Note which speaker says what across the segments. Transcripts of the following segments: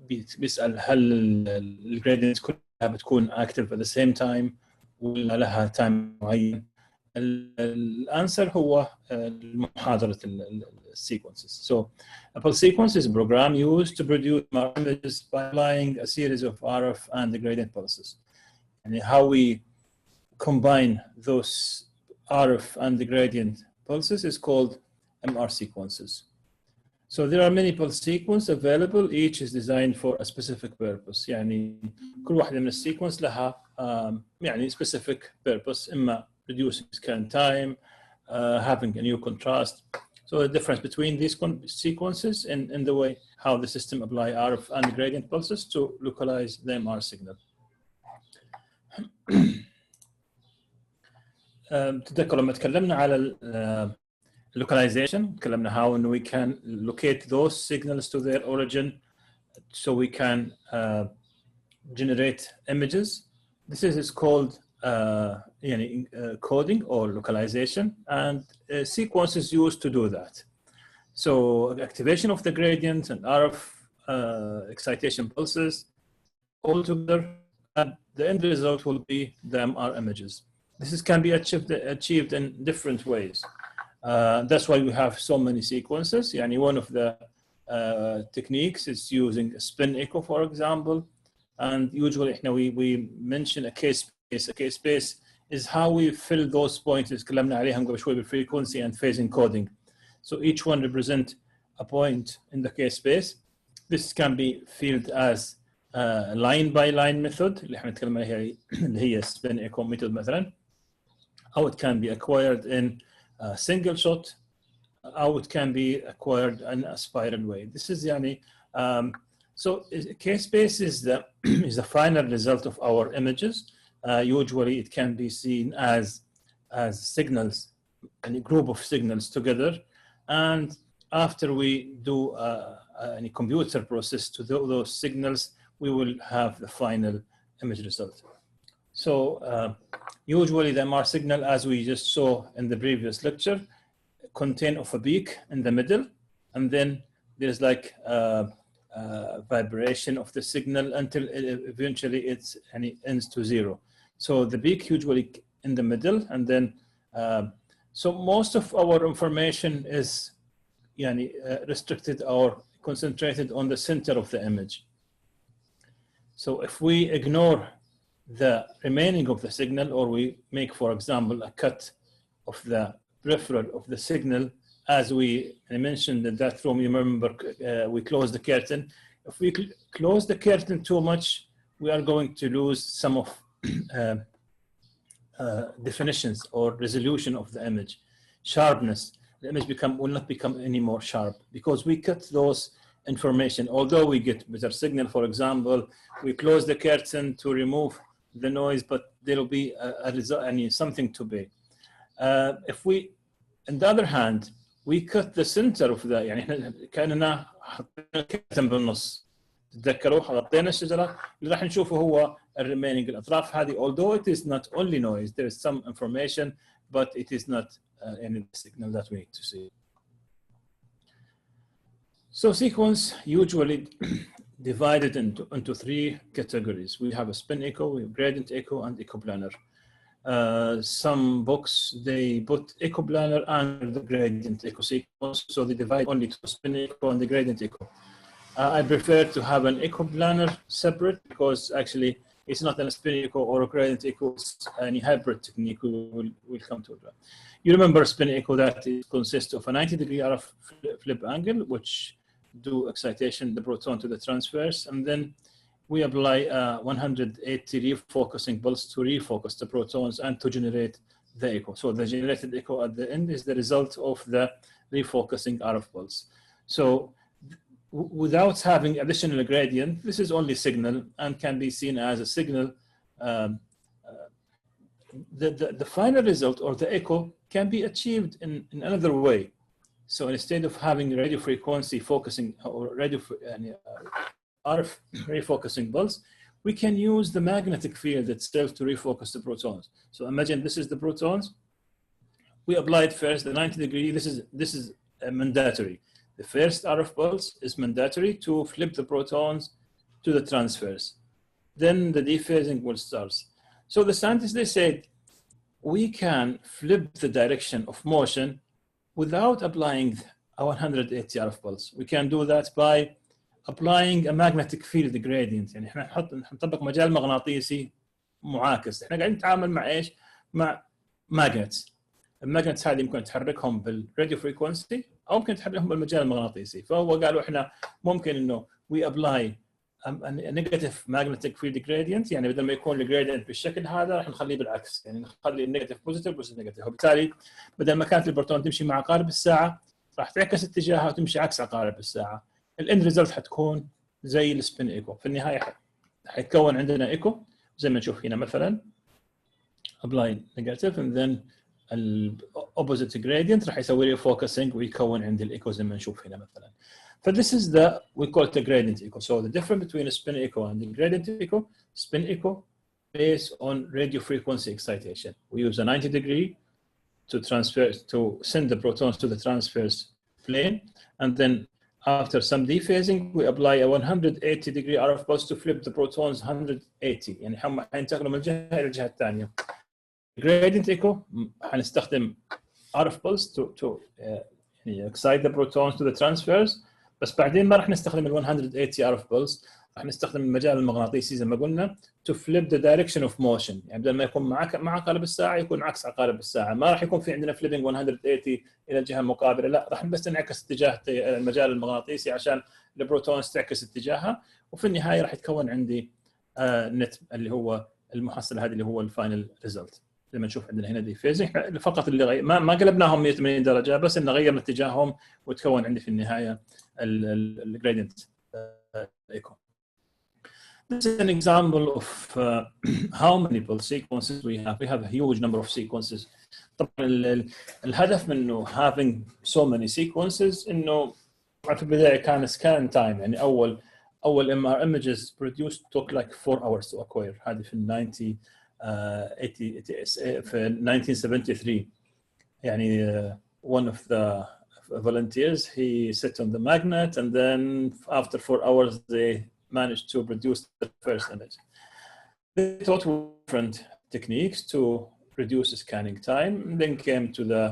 Speaker 1: بيسأل هل الجريدينت كلها بتكون active at the same time ولا لها تايم معين. الانسر هو محاضرة السيكونسز. So a pulse sequence is a program used to produce images by applying a series of RF and gradient pulses. And how we combine those RF and gradient pulses is called MR sequences. So there are many pulse sequences available. Each is designed for a specific purpose. يعني كل واحدة من السيكونس لها يعني specific purpose. إما reducing scan time, having a new contrast. So the difference between these sequences in the way how the system apply RF and gradient pulses to localize the MR signal. تذكروا لما تكلمنا على localization, تكلمنا how we can locate those signals to their origin so we can generate images. This is called coding or localization, and sequences used to do that. So activation of the gradient and RF excitation pulses all together, and the end result will be the MR images. This can be achieved in different ways. That's why we have so many sequences. Yani one of the techniques is using a spin echo, for example. And usually we mention a K-space. A K-space is how we fill those points. تكلمنا عليهم قبل شوي بالfrequency and phase encoding. So each one represents a point in the K-space. This can be filled as a line-by-line method اللي احنا نتكلم عليها اللي هي spin echo method مثلا. How it can be acquired in a single shot, how it can be acquired in a spiral way. This is so K-space is the final result of our images. Usually it can be seen as signals, a group of signals together, and after we do any computer process to those signals, we will have the final image result. So usually the MR signal, as we just saw in the previous lecture, contain of a peak in the middle, and then there's like vibration of the signal until eventually it ends to zero. So the peak usually in the middle, and then so most of our information is restricted or concentrated on the center of the image. So if we ignore the remaining of the signal, or we make, for example, a cut of the peripheral of the signal, as I mentioned in that room, you remember we closed the curtain. If we close the curtain too much, we are going to lose some of definitions or resolution of the image. Sharpness, the image will not become any more sharp because we cut those information. Although we get better signal, for example, we close the curtain to remove the noise, but there will be a result, something to be. If we, on the other hand, we cut the center of the كأننا حطينا كرتن بالنص. تذكروا حطينا الشجرة اللي راح نشوفه هو remaining الأطراف هذه. Although it is not only noise, there is some information, but it is not any signal that we need to see. So sequence usually divided into three categories. We have a spin echo, we have gradient echo, and echoplanar. Some books, they put echoplanar and the gradient echo sequence, so they divide only to spin echo and the gradient echo. I prefer to have an echoplanar separate because actually it's not a spin echo or a gradient echo, it's any hybrid technique we'll come to that. You remember spin echo that it consists of a 90-degree RF flip angle, which do excitation the proton to the transverse, and then we apply a 180 refocusing pulse to refocus the protons and to generate the echo. So the generated echo at the end is the result of the refocusing RF pulse. So without having additional gradient, this is only signal and can be seen as a signal. The final result or the echo can be achieved in another way. So instead of having radio frequency focusing or RF refocusing pulse, we can use the magnetic field itself to refocus the protons. So imagine this is the protons. We applied first the 90-degree. This is mandatory. The first RF pulse is mandatory to flip the protons to the transfers. Then the dephasing will start. So the scientists, they said, we can flip the direction of motion without applying a 180 RF pulse. We can do that by applying a magnetic field gradient. يعني احنا نطبق مجال مغناطيسي معاكس. احنا قاعدين نتعامل مع ايش؟ مع ماجنتس. الماجنتس هذه ممكن تحركهم بالراديو فريكونسي او ممكن تحركهم بالمجال المغناطيسي. فهو قالوا احنا ممكن انه we apply a negative magnetic field gradient، يعني بدل ما يكون الجريدينت بالشكل هذا راح نخليه بالعكس، يعني نخلي النيجاتيف بوزيتيف بوزيتيف نيجاتيف، وبالتالي بدل ما كانت البروتون تمشي مع عقارب الساعه راح تعكس اتجاهها وتمشي عكس عقارب الساعه. الاند ريزلت حتكون زي السبين ايكو. في النهايه حيتكون عندنا ايكو زي ما نشوف هنا مثلا apply negative and then opposite gradient راح يسوي لي focusing ويكون عندي الايكو زي ما نشوف هنا مثلا. So this is we call it a gradient echo. So the difference between a spin echo and the gradient echo, spin echo based on radio frequency excitation. We use a 90-degree to send the protons to the transverse plane, and then after some dephasing we apply a 180-degree RF pulse to flip the protons 180. يعني حينتقلوا من الجهة إلى الجهة الثانية. Gradient echo حنستخدم RF pulse to excite the protons to the transfers، بس بعدين ما راح نستخدم ال 180 RF pulse، راح نستخدم المجال المغناطيسي زي ما قلنا to flip the direction of motion. يعني بدل ما يكون مع عقارب الساعه يكون عكس عقارب الساعه، ما راح يكون في عندنا flipping 180 الى الجهه المقابله، لا راح بس نعكس اتجاه المجال المغناطيسي عشان البروتونز تعكس اتجاهها، وفي النهايه راح يتكون عندي نت اللي هو المحصل هذه اللي هو الفاينل ريزلت. زي ما نشوف عندنا هنا دي فيز فقط اللي ما قلبناهم 180 درجه، بس ان غيرنا اتجاههم وتكون عندي في النهايه الجريدينت echo. This is an example of how many pulse sequences we have. We have a huge number of sequences. طبعا الهدف منه having so many sequences انه في البدايه كان scan time، يعني اول MR images produced took like 4 hours to acquire. هذه في 1973. يعني one of the volunteers, he sat on the magnet, and then after 4 hours they managed to produce the first image. They taught different techniques to reduce scanning time, and then came to the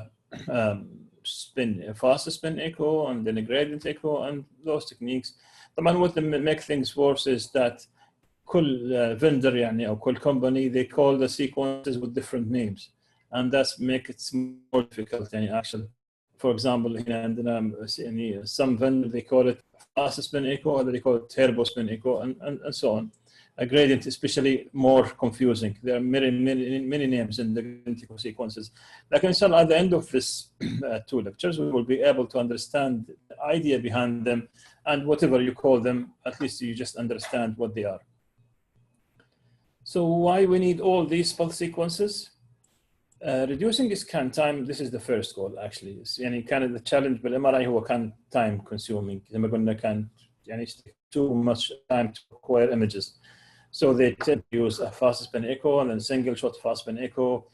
Speaker 1: fast spin echo and then a gradient echo and those techniques. طبعا what make things worse is that كل vendor يعني أو كل company they call the sequences with different names, and that's make it more difficult. يعني actually, for example, هنا عندنا يعني some vendor they call it fast spin echo, or they call it turbo spin echo, and so on. A gradient especially more confusing. There are many names in the gradient echo sequences. Like inshallah, at the end of this 2 lectures, we will be able to understand the idea behind them, and whatever you call them, at least you just understand what they are. So why we need all these pulse sequences? Reducing scan time, this is the first goal actually. يعني كان the challenge بالMRI هو كان time consuming. زي ما قلنا كان يعني too much time to acquire images. So they tend to use a fast spin echo and then single shot fast spin echo,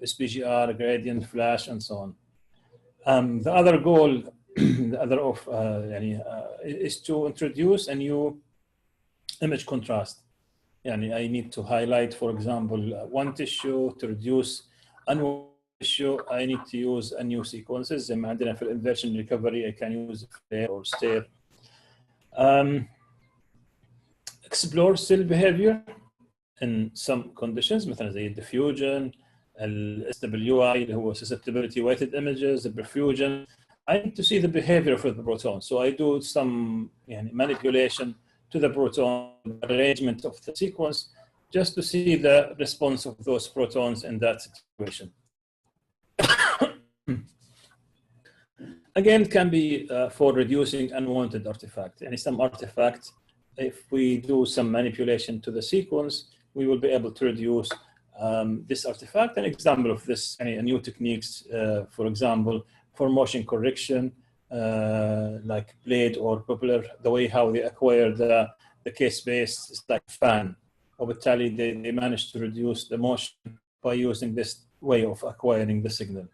Speaker 1: SPGR, gradient, flash, and so on. The other goal, is to introduce a new image contrast. يعني I need to highlight, for example, one tissue to reduce one tissue. I need to use a new sequences. زي ما عندنا في inversion recovery, I can use flare or stare. Explore cell behavior in some conditions مثلا زي diffusion, SWI اللي هو susceptibility weighted images, the perfusion. I need to see the behavior of the proton, so I do some يعني manipulation to the proton arrangement of the sequence just to see the response of those protons in that situation. Again, it can be for reducing unwanted artifacts. And some artifacts, if we do some manipulation to the sequence, we will be able to reduce this artifact. An example of this, new techniques, for example, for motion correction, like blade or propeller, the way how they acquire the K-space is like fan. وبالتالي they managed to reduce the motion by using this way of acquiring the signal.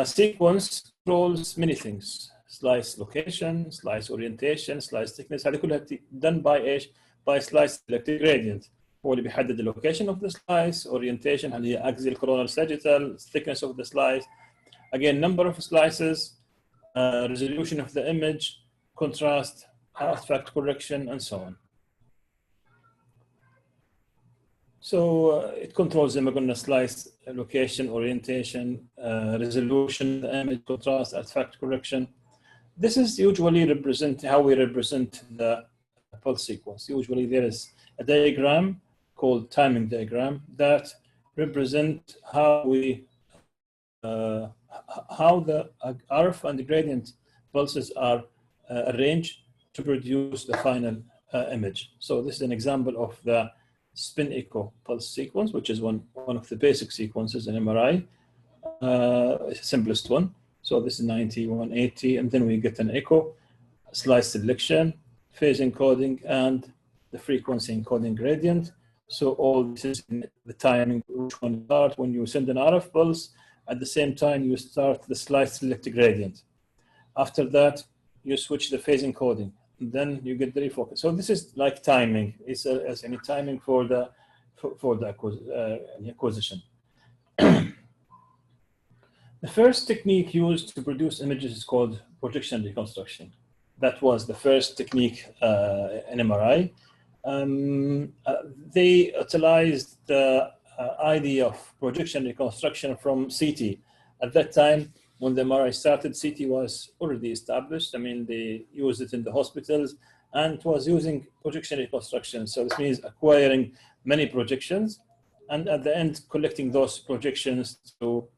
Speaker 1: Sequence controls many things: slice location, slice orientation, slice thickness. هذه كلها done by ايش؟ by slice selective gradient. هو اللي بيحدد the location of the slice, orientation هل هي axial, coronal, sagittal, thickness of the slice, again number of slices, resolution of the image, contrast, artifact correction, and so on. So it controls them again: slice location, orientation, resolution, the image, contrast, artifact correction. This is usually how we represent the pulse sequence. Usually there is a diagram called timing diagram that represent how the RF and the gradient pulses are arranged to produce the final image. So this is an example of the spin echo pulse sequence, which is one of the basic sequences in MRI, simplest one. So this is 90, 180, and then we get an echo, slice selection, phase encoding, and the frequency encoding gradient. So all this is in the timing, which one start when you send an RF pulse. At the same time, you start the slice selected gradient. After that, you switch the phase encoding. Then you get the refocus. So this is like timing. It's as any timing for the acquisition. The first technique used to produce images is called projection reconstruction. That was the first technique in MRI. They utilized the idea of projection reconstruction from CT. At that time, when the MRI started, CT was already established. I mean, they used it in the hospitals, and it was using projection reconstruction. So this means acquiring many projections, and at the end, collecting those projections to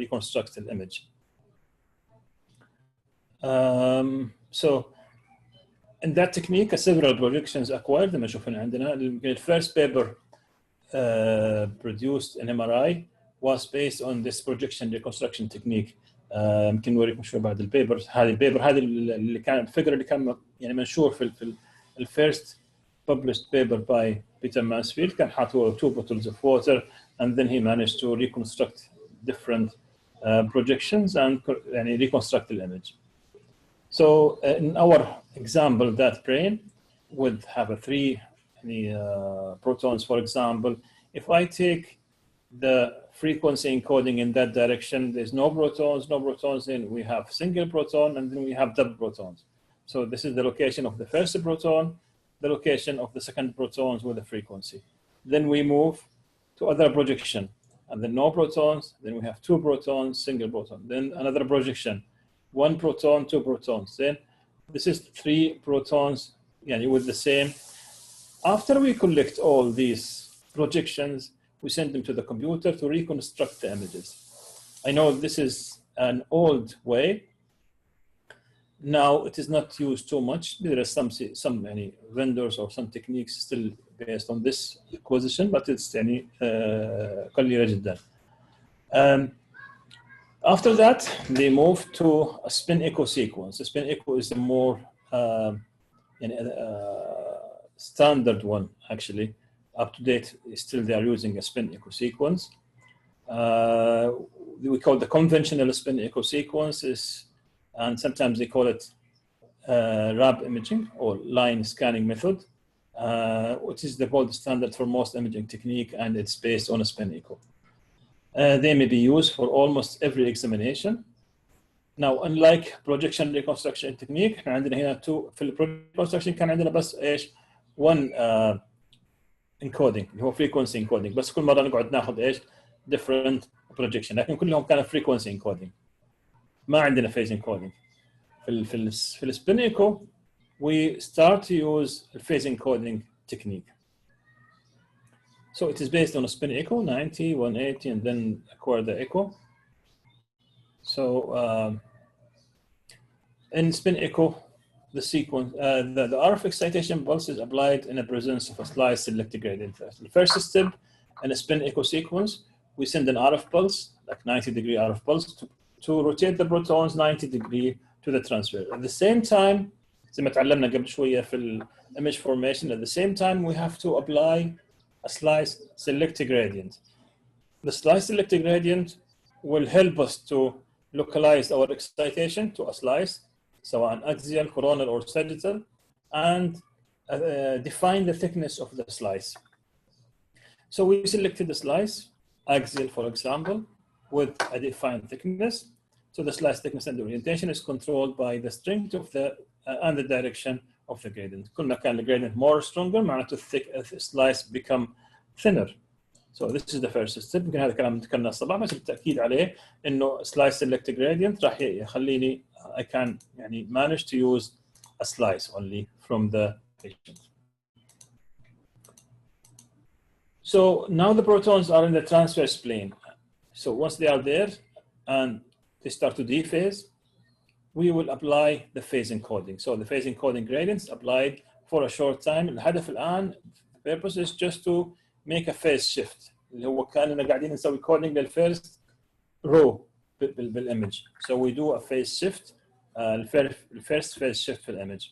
Speaker 1: reconstruct the image. So in that technique, several projections acquired. لما شوفنا عندنا the first paper produced in MRI was based on this projection reconstruction technique. يمكن نوريكم شوي بعد البيبر. هذه اللي كان الفكرة اللي كان يعني منشور في الفيرست published paper by Peter Mansfield. كان حاطه 2 bottles of water, and then he managed to reconstruct different projections and reconstruct the image. So in our example, that brain would have a 3 protons, for example. If I take the frequency encoding in that direction, there's no protons, then we have single proton, and then we have double protons. So this is the location of the first proton, the location of the second protons with the frequency. Then we move to other projection, and then no protons, then we have 2 protons, single proton, then another projection, 1 proton, 2 protons. Then this is 3 protons with the same. After we collect all these projections, we send them to the computer to reconstruct the images. I know this is an old way. Now it is not used too much. There are some vendors or some techniques still based on this acquisition, but it's قليلة جدا. After that, they move to a spin echo sequence. The spin echo is the more standard one, actually. Up to date, still they are using a spin echo sequence. We call the conventional spin echo sequences, and sometimes they call it RAB imaging or line scanning method, which is the gold standard for most imaging technique, and it's based on a spin echo. They may be used for almost every examination. Now, unlike projection reconstruction technique, عندنا هنا في الreconstruction كان عندنا بس ايش؟ one encoding اللي هو frequency encoding. بس كل مرة نقعد ناخذ ايش؟ different projection. لكن كلهم كانوا frequency encoding. ما عندنا phase encoding. في الspin echo, we start to use a phase encoding technique. So it is based on a spin echo, 90, 180, and then acquire the echo. So in spin echo, the sequence, the RF excitation pulse is applied in the presence of a slice selected gradient. The first step in a spin echo sequence, we send an RF pulse, like 90-degree RF pulse, to rotate the protons 90 degrees to the transfer. At the same time, زي ما تعلمنا قبل شوية في image formation, at the same time we have to apply a slice selected gradient. The slice selected gradient will help us to localize our excitation to a slice, سواء axial, coronal, or sagittal, and define the thickness of the slice. So we selected the slice, axial, for example, with a defined thickness. So the slice thickness and the orientation is controlled by the strength of the and the direction of the gradient. كل ما كان the gradient more stronger معناته the slice become thinner. So this is the first step. يمكن هذا الكلام ذكرناه الصباح بس بالتأكيد عليه إنه slice select gradient راح يخليني I can يعني manage to use a slice only from the patient. So now the protons are in the transverse plane. So once they are there and they start to dephase, we will apply the phase encoding. So the phase encoding gradients applied for a short time. الهدف الآن, the purpose is just to make a phase shift. اللي هو كأننا قاعدين نسوي coding للفيرست row بالimage. So we do a phase shift, the first phase shift في الimage.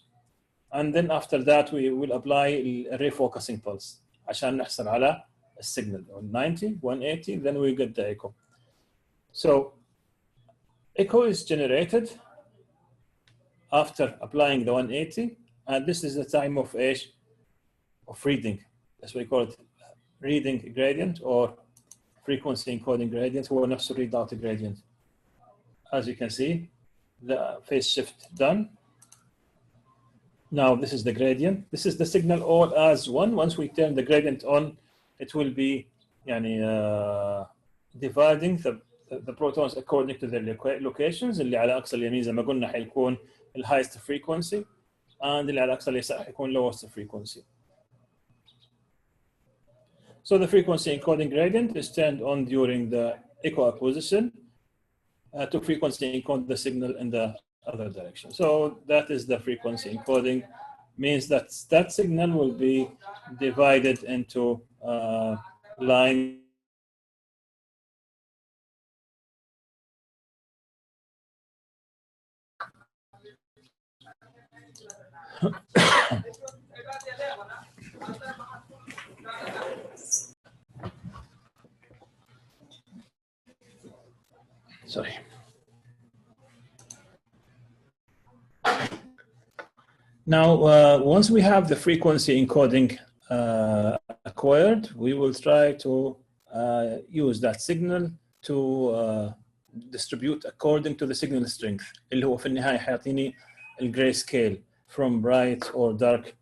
Speaker 1: And then after that we will apply a refocusing pulse عشان نحصل على السيجنال on 90, 180, then we get the echo. So echo is generated after applying the 180, and this is the time of age of reading. That's what we call it, reading gradient or frequency encoding gradient. هو نفسه read out gradient. As you can see, the phase shift done. Now this is the gradient. This is the signal all as one. Once we turn the gradient on, it will be dividing the protons according to their locations. اللي على أقصى اليمين زي ما قلنا حيكون the highest frequency, and اللي على أقصى اليسار حيكون lowest frequency. So the frequency encoding gradient is turned on during the echo acquisition to frequency encode the signal in the other direction. So that is the frequency encoding, means that that signal will be divided into line. Sorry. Now, once we have the frequency encoding acquired, we will try to use that signal to distribute according to the signal strength, اللي هو في النهاية حيعطيني الجراي scale from bright or dark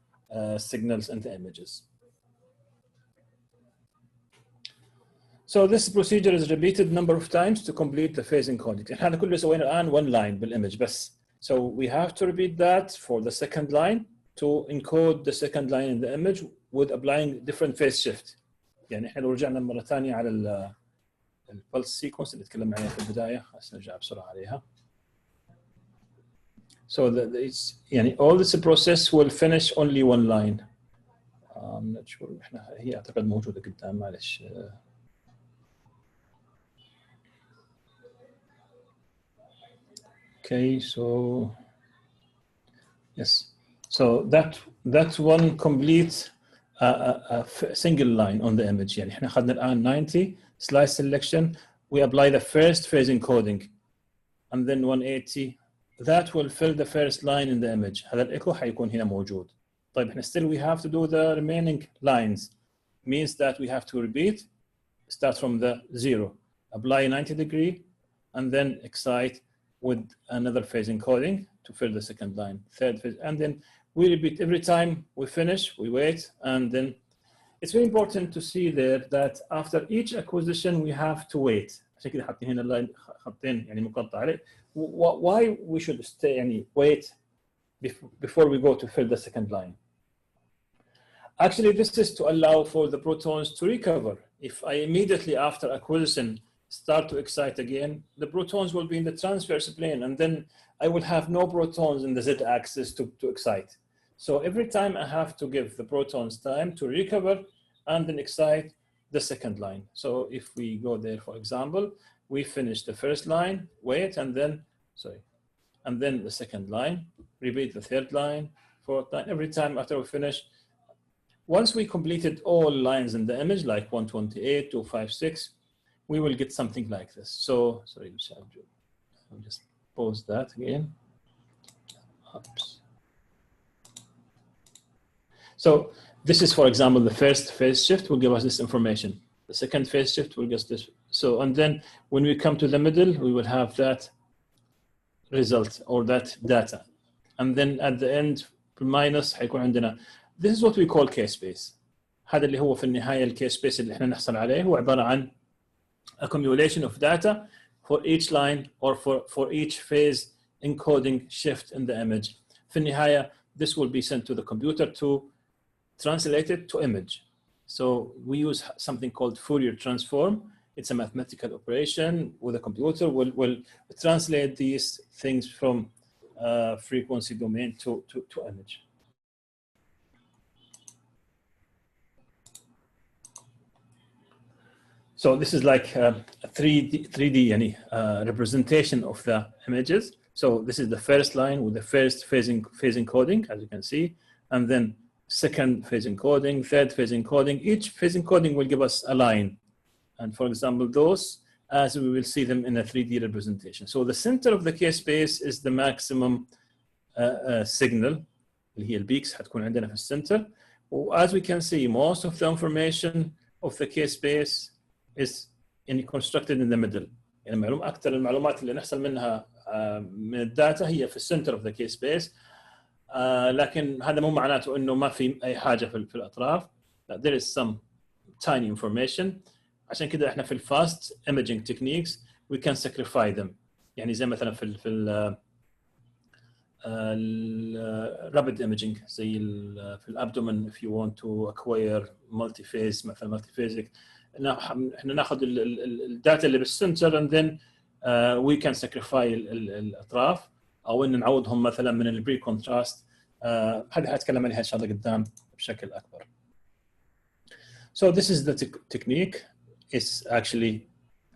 Speaker 1: signals in the images. So this procedure is repeated number of times to complete the phase encoding. هذا كله سوينا الآن one line بالimage بس. So we have to repeat that for the second line to encode the second line in the image with applying different phase shift. يعني احنا لو رجعنا مرة ثانية على البلس سيكونس اللي تكلمنا عليها في البداية، بس نرجع بسرعة عليها. So it's يعني all this process will finish only one line. I'm not sure احنا هي أعتقد موجودة قدام معلش. Okay, so yes, so that's one complete a single line on the image. يعني احنا أخذنا الآن 90 slice selection. We apply the first phase encoding, and then 180. That will fill the first line in the image. هذا الإيكو حيكون هنا موجود. طيب احنا still we have to do the remaining lines. Means that we have to repeat, start from the 0, apply 90 degree, and then excite with another phase encoding to fill the second line, third phase, and then we repeat every time we finish, we wait, and then it's very important to see there that after each acquisition we have to wait. عشان كده حاطين هنا اللاين خطين يعني مقطع عليه. Why we should stay يعني wait before we go to fill the second line? Actually, this is to allow for the protons to recover. If I immediately after acquisition start to excite again, the protons will be in the transverse plane, and then I will have no protons in the z-axis to excite. So every time I have to give the protons time to recover and then excite the second line. So if we go there, for example, we finish the first line, wait, and then, and then the second line, repeat the third line, fourth line, every time after we finish. Once we completed all lines in the image, like 128, 256, we will get something like this. So, sorry, I'll just pause that again. Oops. So this is, for example, the first phase shift will give us this information. The second phase shift will give us this. So, and then when we come to the middle, we will have that result or that data. And then at the end, minus حيكون عندنا. This is what we call case space. هذا اللي هو في النهاية الكيس سبيس اللي احنا نحصل عليه هو عبارة عن accumulation of data for each line or for each phase encoding shift in the image. في النهاية, this will be sent to the computer to translate it to image. So we use something called Fourier transform. It's a mathematical operation with a computer will translate these things from frequency domain to image. So this is like a 3D representation of the images. So this is the first line with the first phase encoding, as you can see, and then second phase encoding, third phase encoding. Each phase encoding will give us a line. And for example, those, as we will see them in a 3D representation. So the center of the case space is the maximum signal. اللي هي البيكس حتكون عندنا في السنتر. As we can see, most of the information of the case space is constructed in the middle. يعني أكثر المعلومات اللي نحصل منها من الداتا هي في السنتر of the case space. لكن هذا مو معناته إنه ما في أي حاجة في الأطراف. There is some tiny information. عشان كده إحنا في fast imaging techniques we can sacrifice them. يعني زي مثلا في rapid imaging زي في الابدومن if you want to acquire multi-phase مثلا multi-phasic. احنا ناخذ الداتا اللي بالسنتر and then we can sacrifice الاطراف او ان نعوضهم مثلا من البري كونتراست. هذه حاتكلم عليها ان شاء الله قدام بشكل اكبر. So this is the technique. It's actually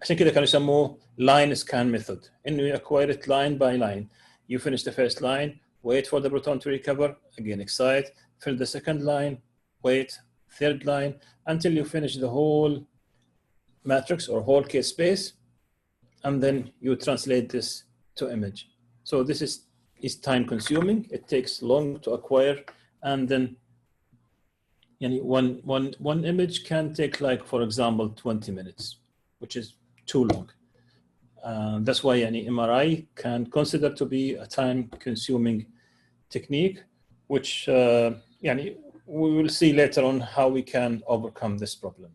Speaker 1: عشان كده كانوا يسموه line scan method. انه you acquire it line by line. You finish the first line, wait for the proton to recover, again excite, fill the second line, wait, third line, until you finish the whole matrix or whole case space, and then you translate this to image. So this is time consuming, it takes long to acquire, and then one image can take like, for example, 20 minutes, which is too long. That's why MRI can consider to be a time-consuming technique, which we will see later on how we can overcome this problem.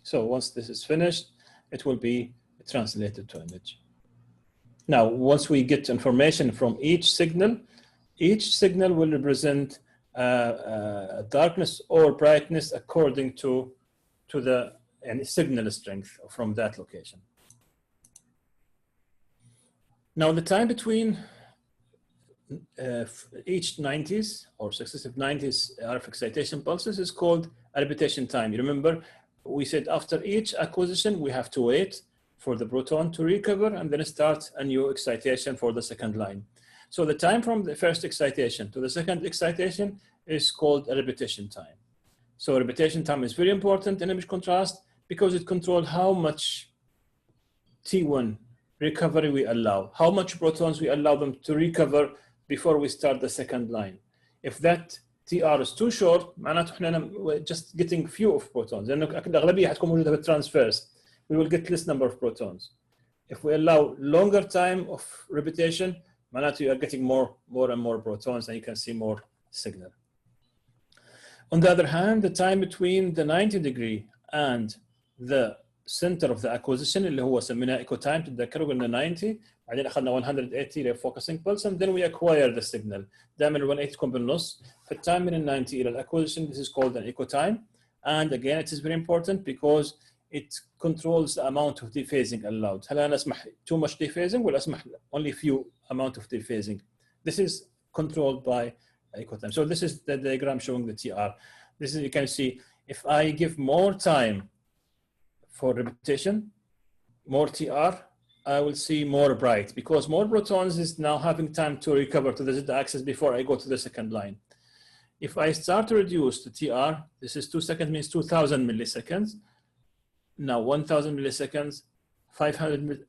Speaker 1: So once this is finished, it will be translated to image. Now, once we get information from each signal will represent darkness or brightness according to the signal strength from that location. Now, the time between each 90s or successive 90s RF excitation pulses is called a repetition time. You remember, we said after each acquisition, we have to wait for the proton to recover and then start a new excitation for the second line. So the time from the first excitation to the second excitation is called a repetition time. So repetition time is very important in image contrast because it controls how much T1 recovery we allow, how much protons we allow them to recover before we start the second line. If that TR is too short, معناته احنا just getting few of protons. لأنه الأغلبية حتكون موجودة في transfers. We will get less number of protons. If we allow longer time of repetition, معناته you are getting more and more protons and you can see more signal. On the other hand, the time between the 90-degree and the center of the acquisition اللي هو سميناه echo time, تتذكروا قلنا 90 بعدين أخذنا 180 refocusing pulse and then we acquire the signal. دائما ال 180 تكون بالنص. في التايم من ال 90 إلى acquisition, this is called an echo time. And again, it is very important because it controls the amount of dephasing allowed. هل أنا أسمح too much dephasing ولا أسمح only few amount of dephasing? This is controlled by echo time. So this is the diagram showing the TR. This is, you can see, if I give more time for repetition, more TR, I will see more bright because more protons is now having time to recover to the z-axis before I go to the second line. If I start to reduce the TR, this is 2 seconds means 2000 milliseconds. now 1000 milliseconds, 500.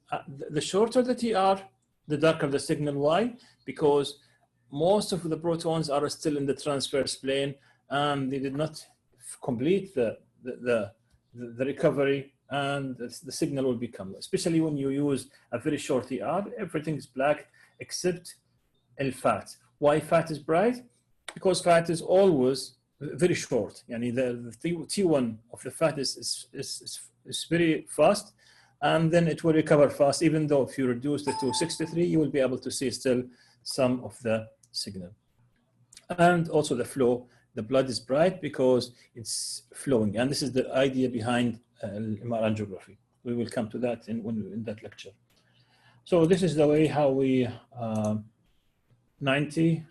Speaker 1: The shorter the TR, the darker the signal. Why? Because most of the protons are still in the transverse plane and they did not complete the recovery, and the signal will become low. Especially when you use a very short TR, everything is black except fat. Why fat is bright? Because fat is always very short. Yani the T1 of the fat is very fast, and then it will recover fast. Even though if you reduce it to 63, you will be able to see still some of the signal. And also the flow. The blood is bright because it's flowing, and this is the idea behind MRI angiography. We will come to that in that lecture. So this is the way how we 90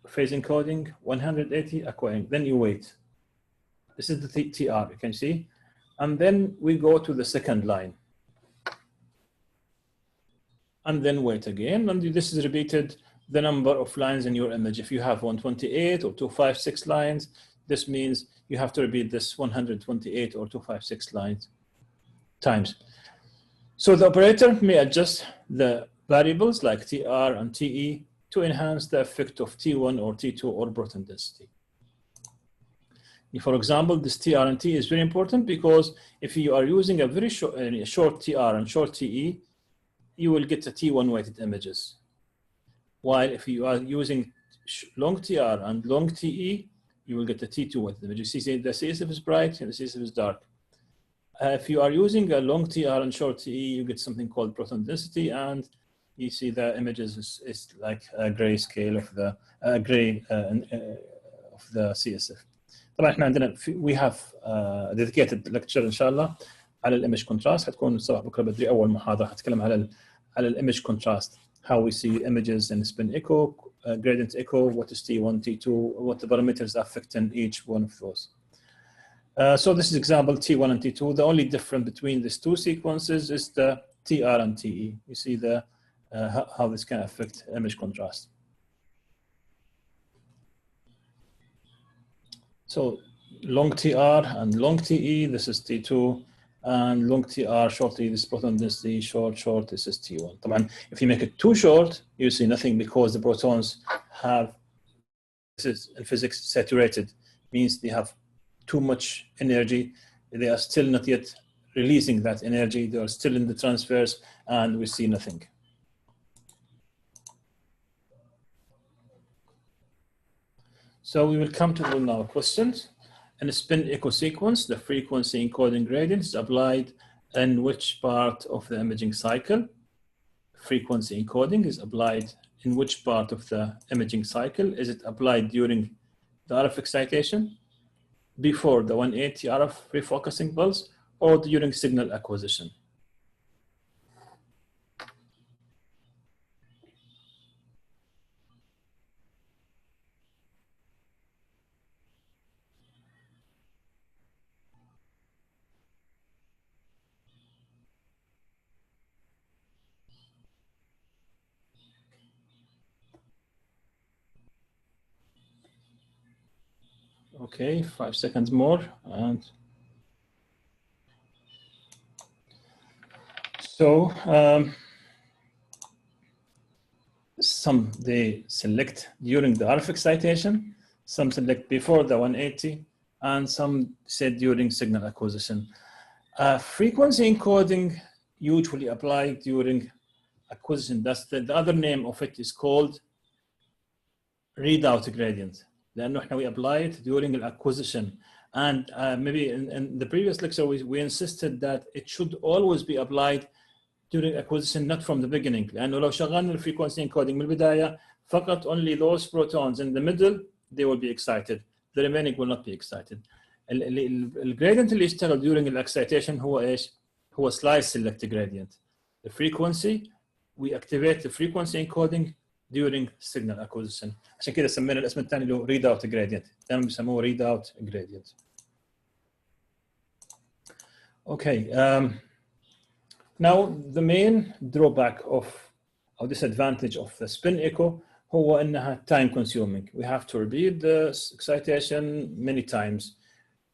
Speaker 1: phase encoding, 180 acquiring. Then you wait. This is the TR, you can see. And then we go to the second line. And then wait again. And this is repeated the number of lines in your image. If you have 128 or 256 lines, this means you have to repeat this 128 or 256 lines times. So the operator may adjust the variables like TR and TE to enhance the effect of T1 or T2 or proton density. For example, this TR and TE is very important because if you are using a very short TR and short TE, you will get the T1 weighted images. While if you are using long TR and long TE, you will get the T2 weighted images. You see the CSF is bright and the CSF is dark. If you are using a long TR and short TE, you get something called proton density, and you see the images is like a gray scale of the gray of the CSF. طبعا احنا عندنا we have a dedicated lecture ان شاء الله على الإيمج كونتراست. حتكون الصباح بكره بدري اول محاضره حتكلم على الإيمج كونتراست, how we see images in spin echo, gradient echo, what is T1, T2, what the parameters affecting each one of those. So this is example T1 and T2. The only difference between these two sequences is the TR and TE. You see the how this can affect image contrast. So long TR and long TE, this is T2, and long TR, short TE, this is proton density, short, this is T1. طبعا, if you make it too short, you see nothing because the protons have, this is in physics saturated, means they have too much energy. They are still not yet releasing that energy. They are still in the transverse and we see nothing. So we will come to now questions. In a spin echo sequence, the frequency encoding gradient is applied in which part of the imaging cycle? Frequency encoding is applied in which part of the imaging cycle? Is it applied during the RF excitation, before the 180 RF refocusing pulse, or during signal acquisition? Okay, 5 seconds more. And so some they select during the RF excitation, some select before the 180, and some said during signal acquisition. Frequency encoding usually applied during acquisition. That's the other name of it is called readout gradient. لأنه احنا we apply it during the acquisition. And maybe in the previous lecture we insisted that it should always be applied during acquisition, not from the beginning. لأنه لو شغلنا الفريكونسي encoding من البداية فقط only those protons in the middle they will be excited. The remaining will not be excited. الجريدينت اللي يشتغل during الاكسيتيشن هو ايش؟ هو slice select gradient. The frequency, we activate the frequency encoding during signal acquisition. عشان كده سمينا الاسم الثاني اللي هو readout gradient. دائما بيسموه readout gradient. Okay. Now the main drawback of or disadvantage of the spin echo هو انها time consuming. We have to repeat the excitation many times.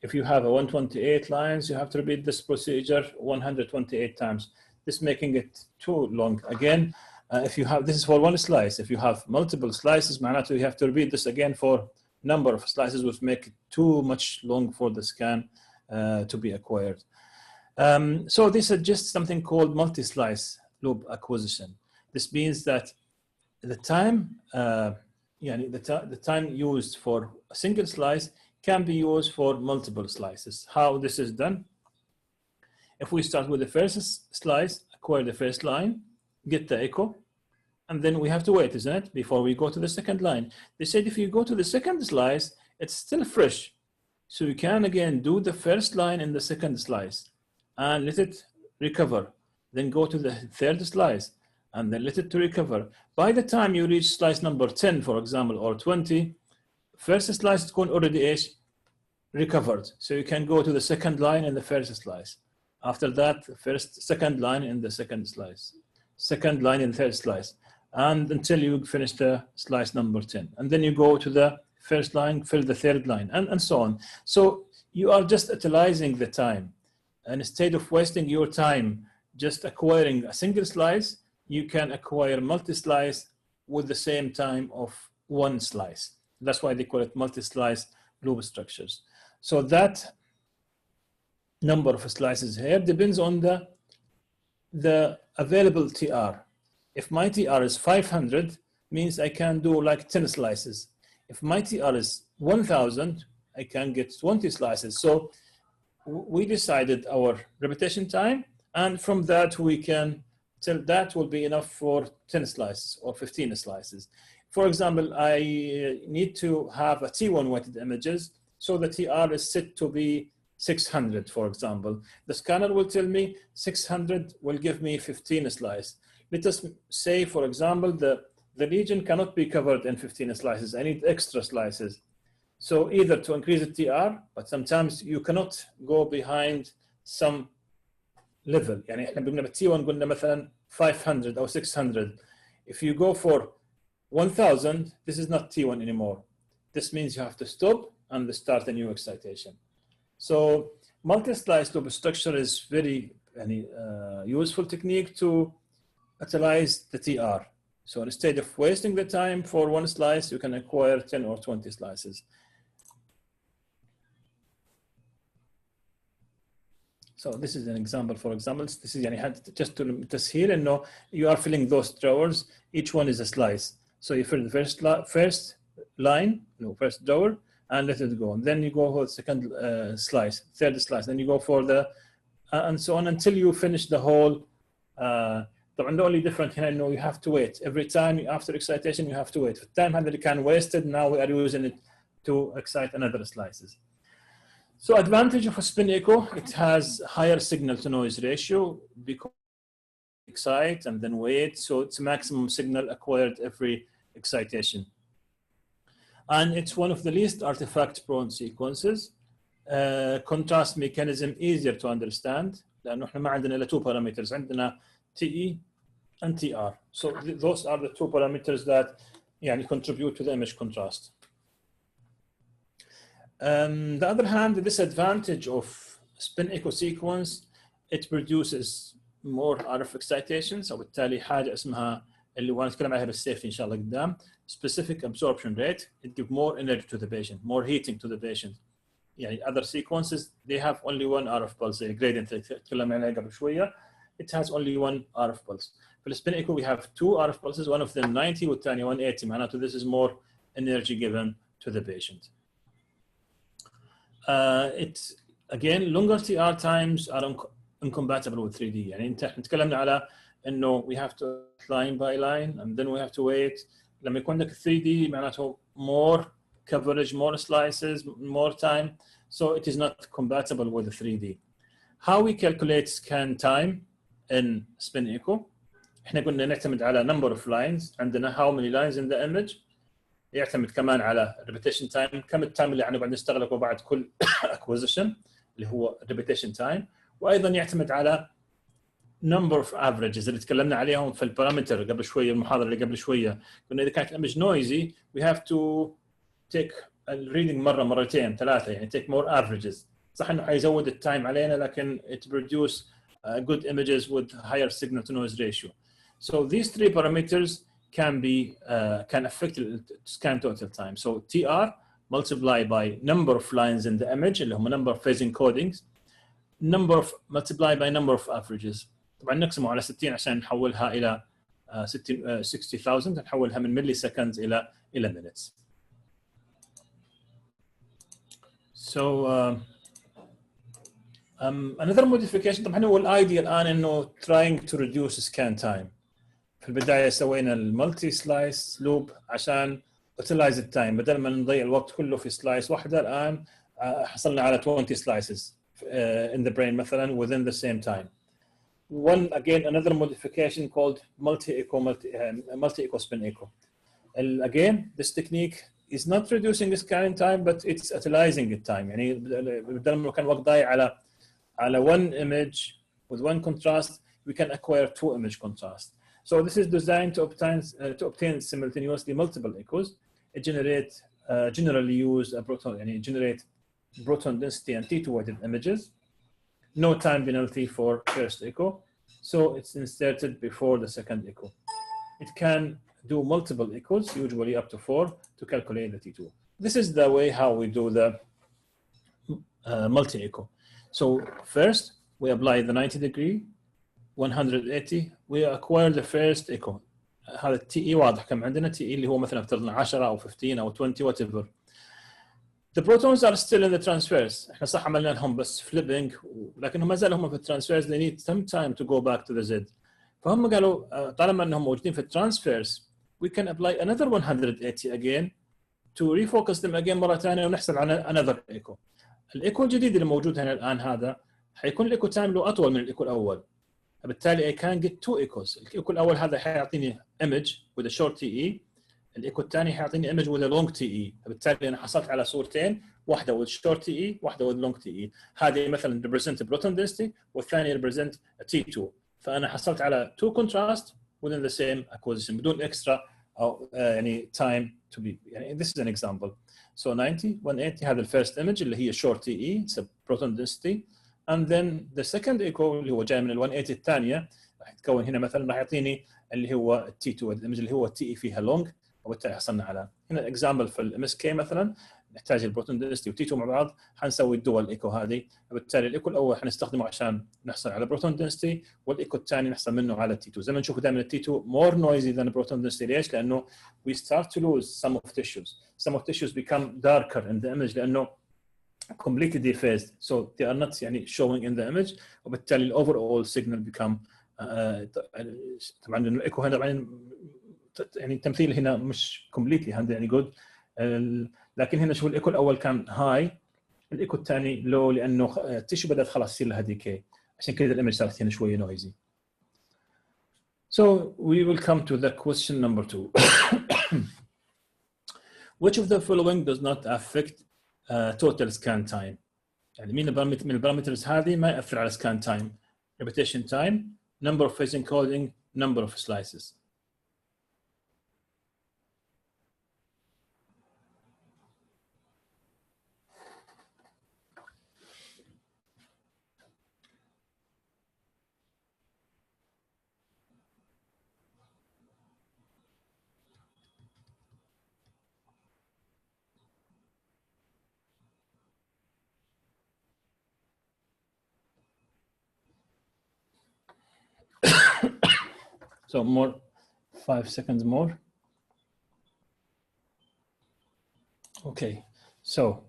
Speaker 1: If you have a 128 lines, you have to repeat this procedure 128 times. This making it too long. Again, if you have, this is for one slice. If you have multiple slices, معناته you have to repeat this again for number of slices, which make it too much long for the scan to be acquired. So this is just something called multi-slice loop acquisition. This means that the time, the time used for a single slice can be used for multiple slices. How this is done? If we start with the first slice, acquire the first line, get the echo, and then we have to wait, isn't it, before we go to the second line. They said if you go to the second slice, it's still fresh. So you can again do the first line in the second slice and let it recover. Then go to the third slice and then let it to recover. By the time you reach slice number 10, for example, or 20, first slice is already recovered. So you can go to the second line in the first slice. After that, second line in the second slice, second line in the third slice, and until you finish the slice number 10. And then you go to the first line, fill the third line, and so on. So you are just utilizing the time. And instead of wasting your time just acquiring a single slice, you can acquire multi-slice with the same time of one slice. That's why they call it multi-slice loop structures. So that number of slices here depends on the available TR. If my TR is 500, means I can do like 10 slices. If my TR is 1000, I can get 20 slices. So we decided our repetition time, and from that we can tell that will be enough for 10 slices or 15 slices. For example, I need to have a T1 weighted images, so the TR is set to be 600, for example. The scanner will tell me 600 will give me 15 slices. Let us say, for example, the region cannot be covered in 15 slices. I need extra slices. So either to increase the TR, but sometimes you cannot go behind some level. يعني احنا قلنا T1 قلنا مثلا 500 or 600. If you go for 1000, this is not T1 anymore. This means you have to stop and start a new excitation. So multi-slice loop structure is very useful technique to utilize the TR. So instead of wasting the time for one slice, you can acquire 10 or 20 slices. So this is an example. For example, this is just to تسهيل إنه you are filling those drawers. Each one is a slice. So you fill the first line, first drawer, and let it go. And then you go for the second slice, third slice. Then you go for the and so on until you finish the whole. طبعا the only difference here, you have to wait every time after excitation. You have to wait. The time that you can wasted. Now we are using it to excite another slices. So advantage of a spin echo, it has higher signal to noise ratio because excite and then wait. So it's maximum signal acquired every excitation. And it's one of the least artifact prone sequences. Contrast mechanism easier to understand لأنه إحنا ما عندنا إلا two parameters. عندنا TE and TR. So those are the two parameters that contribute to the image contrast. The other hand, the disadvantage of spin echo sequence, it produces more RF excitations. وبالتالي حاجة اسمها اللي نتكلم عليها بالسيفتي إن شاء الله قدام, specific absorption rate. It gives more energy to the patient, more heating to the patient. Other sequences, they have only one RF pulse. The gradient اللي تكلمنا عليها قبل شوية, it has only one RF pulse. For the spin echo, we have two RF pulses, one of them 90 والثاني 180. معناته this is more energy given to the patient. It's again longer TR times are incompatible with 3D. يعني انت تكلمنا على انه we have to line by line and then we have to wait. لما يكون لك 3D معناته more coverage, more slices, more time. So it is not compatible with the 3D. How we calculate scan time in spin echo? احنا قلنا نعتمد على number of lines. عندنا how many lines in the image. يعتمد كمان على repetition time. كم التايم اللي بعد نستغرقه بعد كل acquisition اللي هو repetition time. وايضا يعتمد على number of averages اللي تكلمنا عليهم في البارامتر قبل شويه, المحاضره اللي قبل شويه. قلنا اذا كانت الامج noisy we have to take a reading مره مرتين ثلاثه, take more averages. صح انه حيزود التايم علينا لكن it produce good images with higher signal to noise ratio. So these three parameters can affect the scan total time. So TR multiplied by number of lines in the image اللي هم number of phase encodings, multiplied by number of averages. طبعا نقسمه على 60 عشان نحولها الى 60,000 نحولها من ملي سكندز الى minutes. So another modification طبعا هو الايديا الان انه trying to reduce scan time. في البدايه سوينا المالتي سلايس لوب عشان utilize التايم، بدل ما نضيع الوقت كله في سلايس واحده الان حصلنا على 20 slices in the brain مثلا within the same time. Another modification called multi-echo spin echo. Again, this technique is not reducing the scanning time, but it's utilizing the time. يعني بدل ما كان وقت ضايع على one image with one contrast, we can acquire two image contrast. So this is designed to obtain simultaneously multiple echoes. It generally use a proton, generate proton density and T2-weighted images. No time penalty for first echo, so it's inserted before the second echo. It can do multiple echoes, usually up to 4, to calculate the T2. This is the way how we do the multi-echo. So first, we apply the 90-degree, 180, we acquire the first echo. هذا TE واضح كم عندنا TE اللي هو مثلا افترضنا 10 أو 15 أو 20 whatever. The protons are still in the transverse. احنا صح عملنا لهم بس flipping لكنهم ما زالوا هم في الترانسفيرس. They need some time to go back to the Z. فهم قالوا طالما انهم موجودين في الترانسفيرس we can apply another 180 again to refocus them again مرة ثانية ونحصل على another echo. الايكو الجديد اللي موجود هنا الآن هذا حيكون الايكو تايم له أطول من الايكو الأول. فبالتالي I can get two echoes. الايكو الأول هذا حيعطيني image with a short TE. الايكو الثاني حيعطيني image with a long TE. فبالتالي انا حصلت على صورتين، واحده with short TE واحده with long TE. هذه مثلا represent proton density والثانيه represent T2. فانا حصلت على two contrast within the same acquisition بدون extra او يعني time to be. يعني this is an example. So 90 180 هذا الفيرست image اللي هي short TE it's a proton density, and then the second echo اللي هو جاي من ال 180 الثانيه راح يتكون هنا مثلا راح يعطيني اللي هو T2 الايمج اللي هو TE فيها long. وبالتالي حصلنا على هنا اكزامبل في الام اس كي مثلا نحتاج البروتون دنسيتي وتي 2 مع بعض حنسوي الدول ايكو هذه. وبالتالي الايكو الاول حنستخدمه عشان نحصل على بروتون دنسيتي والايكو الثاني نحصل منه على التي 2. زي ما نشوف دائما التي 2 more noisy than proton density. ليش؟ لانه we start to lose some of tissues become darker in the image لانه completely dephased, so they are not يعني showing in the image. وبالتالي الاوفر signal become طبعا الايكو هنا يعني التمثيل هنا مش كومبليتلي يعني جود، لكن هنا شوف الايكو الاول كان هاي، الايكو الثاني لو لانه التيشو بدات خلاص يصير لها ديكي، عشان كذا الايمج صارت هنا شويه نويزي. So we will come to the question number 2. Which of the following does not affect total scan time؟ يعني مين من البارامترز هذه ما يأثر على scan time؟ repetition time, number of phase encoding, number of slices. So more 5 seconds more. Okay, so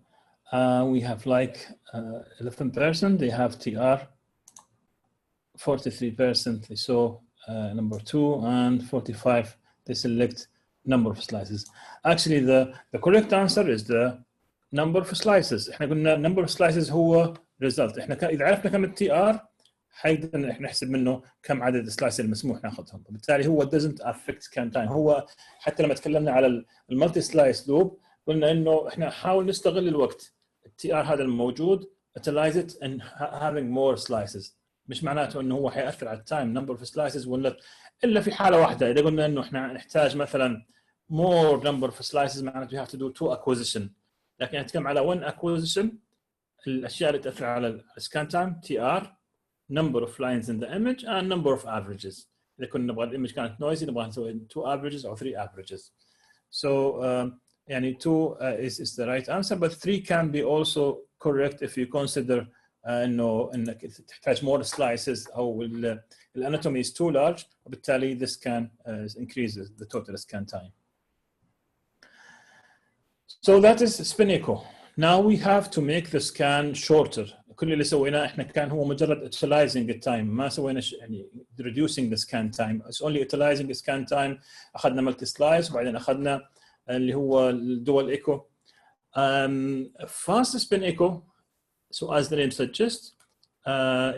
Speaker 1: we have like 11%, they have TR, 43% they saw number 2, and 45 they select number of slices. Actually the correct answer is the number of slices. احنا قلنا number of slices هو result. احنا اذا عرفنا كم الTR حيقدر احنا نحسب منه كم عدد السلايس المسموح ناخذهم. بالتالي هو doesn't affect scan time. هو حتى لما تكلمنا على المالتي سلايس لوب قلنا انه احنا نحاول نستغل الوقت. التي ار هذا الموجود utilize it and having more slices. مش معناته انه هو حيأثر على التايم number of slices ولا الا في حاله واحده اذا قلنا انه احنا نحتاج مثلا more number of slices معناته we have to do 2 acquisition. لكن نتكلم على 1 acquisition الاشياء اللي تاثر على السكان تايم TR number of lines in the image and number of averages. اذا كنا نبغى الايمج كانت noisy نبغى نسوي 2 averages or 3 averages. So يعني 2 is the right answer, but 3 can be also correct if you consider انك تحتاج more slices او الاناتومي is too large, وبالتالي this can increase the total scan time. So that is spin echo. Now we have to make the scan shorter. كل اللي سويناه احنا كان هو مجرد utilizing the time، ما سوينا يعني reducing the scan time. It's only utilizing the scan time. اخذنا multi slice وبعدين اخذنا اللي هو الدول ايكو. Fast spin echo, so as the name suggests,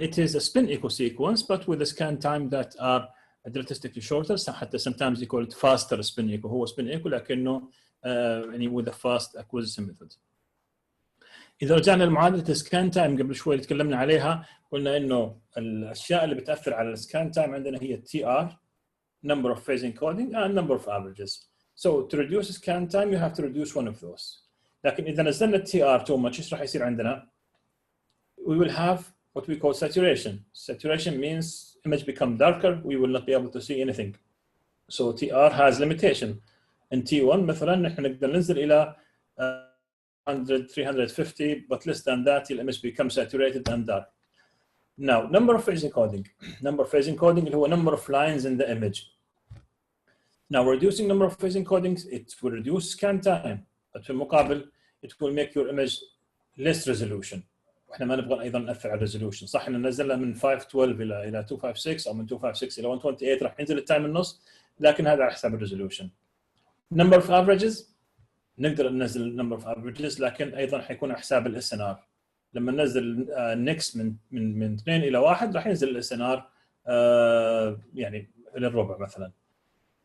Speaker 1: it is a spin echo sequence but with a scan time that are statistically shorter. حتى sometimes you call it faster spin echo. هو spin echo لكنه يعني with a fast acquisition method. إذا رجعنا لمعادلة السكان تايم قبل شوي اللي تكلمنا عليها، قلنا إنه الأشياء اللي بتأثر على السكان تايم عندنا هي TR number of phase encoding and number of averages. So to reduce scan time you have to reduce one of those. لكن إذا نزلنا TR too much إيش راح يصير عندنا؟ We will have what we call saturation. Saturation means image become darker. We will not be able to see anything. So TR has limitation. In T1 مثلا نحن نقدر ننزل إلى 100, 350, but less than that, the image becomes saturated and dark. Now, number of phase encoding. Number of phase encoding اللي هو number of lines in the image. Now, reducing number of phase encodings, it will reduce scan time, but في المقابل, it will make your image less resolution. واحنا ما نبغى ايضا نأثر على الريزولوشن. صح ان نزلنا من 512 الى 256 او من 256 الى 128 راح ينزل التايم النص، لكن هذا على حساب الريزولوشن. Number of averages نقدر ننزل number of averages، لكن ايضا حيكون على حساب الاس ان ار. لما ننزل نكس من 2 الى 1 راح ينزل الاس ان ار يعني الى الربع مثلا.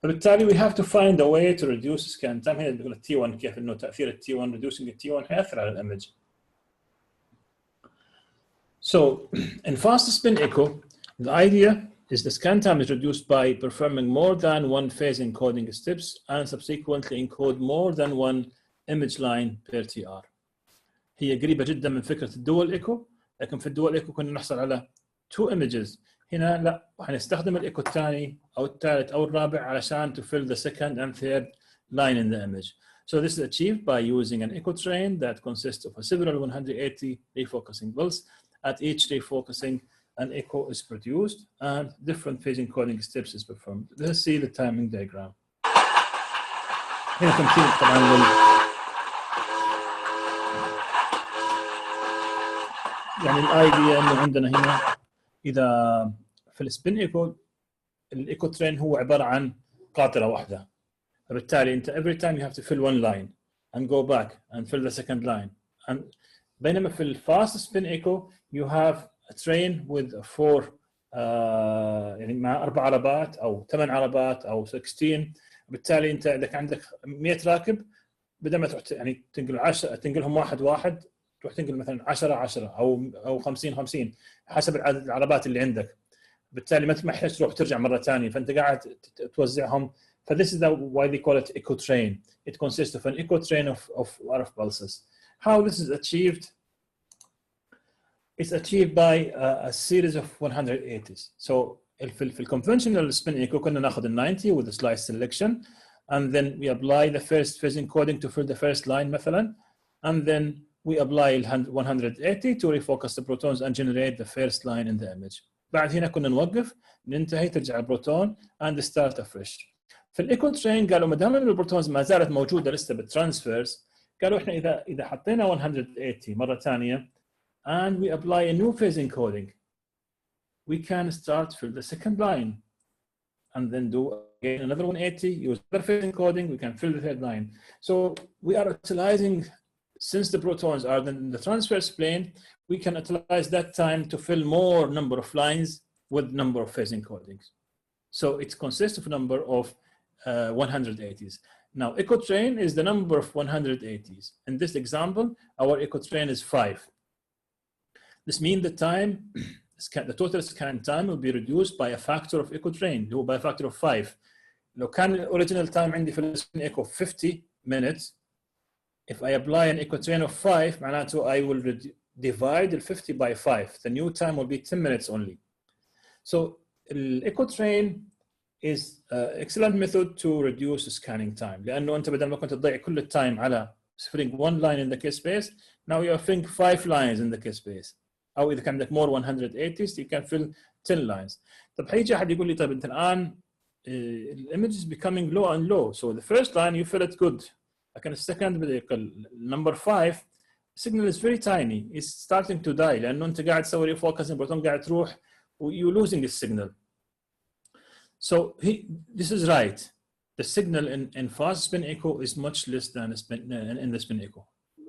Speaker 1: فبالتالي we have to find a way to reduce scan time. هنا نقول التي 1 كيف انه تاثير التي 1 reducing التي 1 حياثر على الايمج. So in fast spin echo, the idea is the scan time is reduced by performing more than one phase encoding steps and subsequently encode more than one image line per TR. هي قريبة جدا من فكرة الدول ايكو، لكن في الدول ايكو كنا نحصل على 2 images. هنا لا، وحنستخدم الايكو الثاني او الثالث او الرابع علشان to fill the second and third line in the image. So this is achieved by using an echo train that consists of a several 180 refocusing pulse. At each refocusing, an echo is produced and different phase encoding steps is performed. Let's see the timing diagram. هنا تمثيل طبعا يعني الايديا انه عندنا هنا اذا في السبين ايكو الايكو ترين هو عباره عن قاطره واحده، فبالتالي انت every time you have to fill one line and go back and fill the second line. And بينما في الفاست سبين ايكو you have a train with 4 يعني مع 4 عربات او 8 عربات او 16. بالتالي انت اذا كان عندك 100 راكب بدل ما تروح يعني تنقل 10 تنقلهم واحد واحد، تروح تنقل مثلا 10 10 او 50 50 حسب عدد العربات اللي عندك. بالتالي ما يحتاج تروح ترجع مره ثانيه، فانت قاعد توزعهم. ف this is why they call it echo train. It consists of an echo train of RF pulses. How this is achieved? It's achieved by a series of 180s. So في conventional spin echo كنا ناخذ ال 90 with the slice selection, and then we apply the first phase encoding to fill the first line مثلا, and then we apply 180 to refocus the protons and generate the first line in the image. بعد هنا كنا نوقف ننتهي ترجع البروتون and start afresh. في الايكو ترين قالوا ما دام البروتونز ما زالت موجوده لسه بالترانسفيرز، قالوا احنا اذا حطينا 180 مره ثانيه and we apply a new phase encoding, we can start for the second line and then do again another 180, use another phase encoding, we can fill the third line. So we are utilizing, since the protons are in the transverse plane, we can utilize that time to fill more number of lines with number of phase encodings. So it consists of a number of 180s. Now, echo train is the number of 180s. In this example, our echo train is 5. This means the time, the total scan time will be reduced by a factor of echo train, by a factor of 5. لو كان original time عندي في السبين echo 50 minutes, if I apply an echo train of 5, معناته divide the 50 by 5. The new time will be 10 minutes only. So echo train is excellent method to reduce scanning time. لأنه أنت بدل ما كنت تضيع كل التايم على filling one line in the case space, now you are filling 5 lines in the case space. أو إذا كان عندك more 180s, you can fill 10 lines. طب حيجي أحد يقول لي طيب أنت الآن الimage is becoming low and low. So the first line you fill it good. لكن السكند بدأ يقل. Number 5, signal is very tiny. It's starting to die لأنه أنت قاعد تسوي refocusing بروتون قاعد تروح you're losing the signal. So this is right. The signal in fast spin echo is much less than in the spin echo.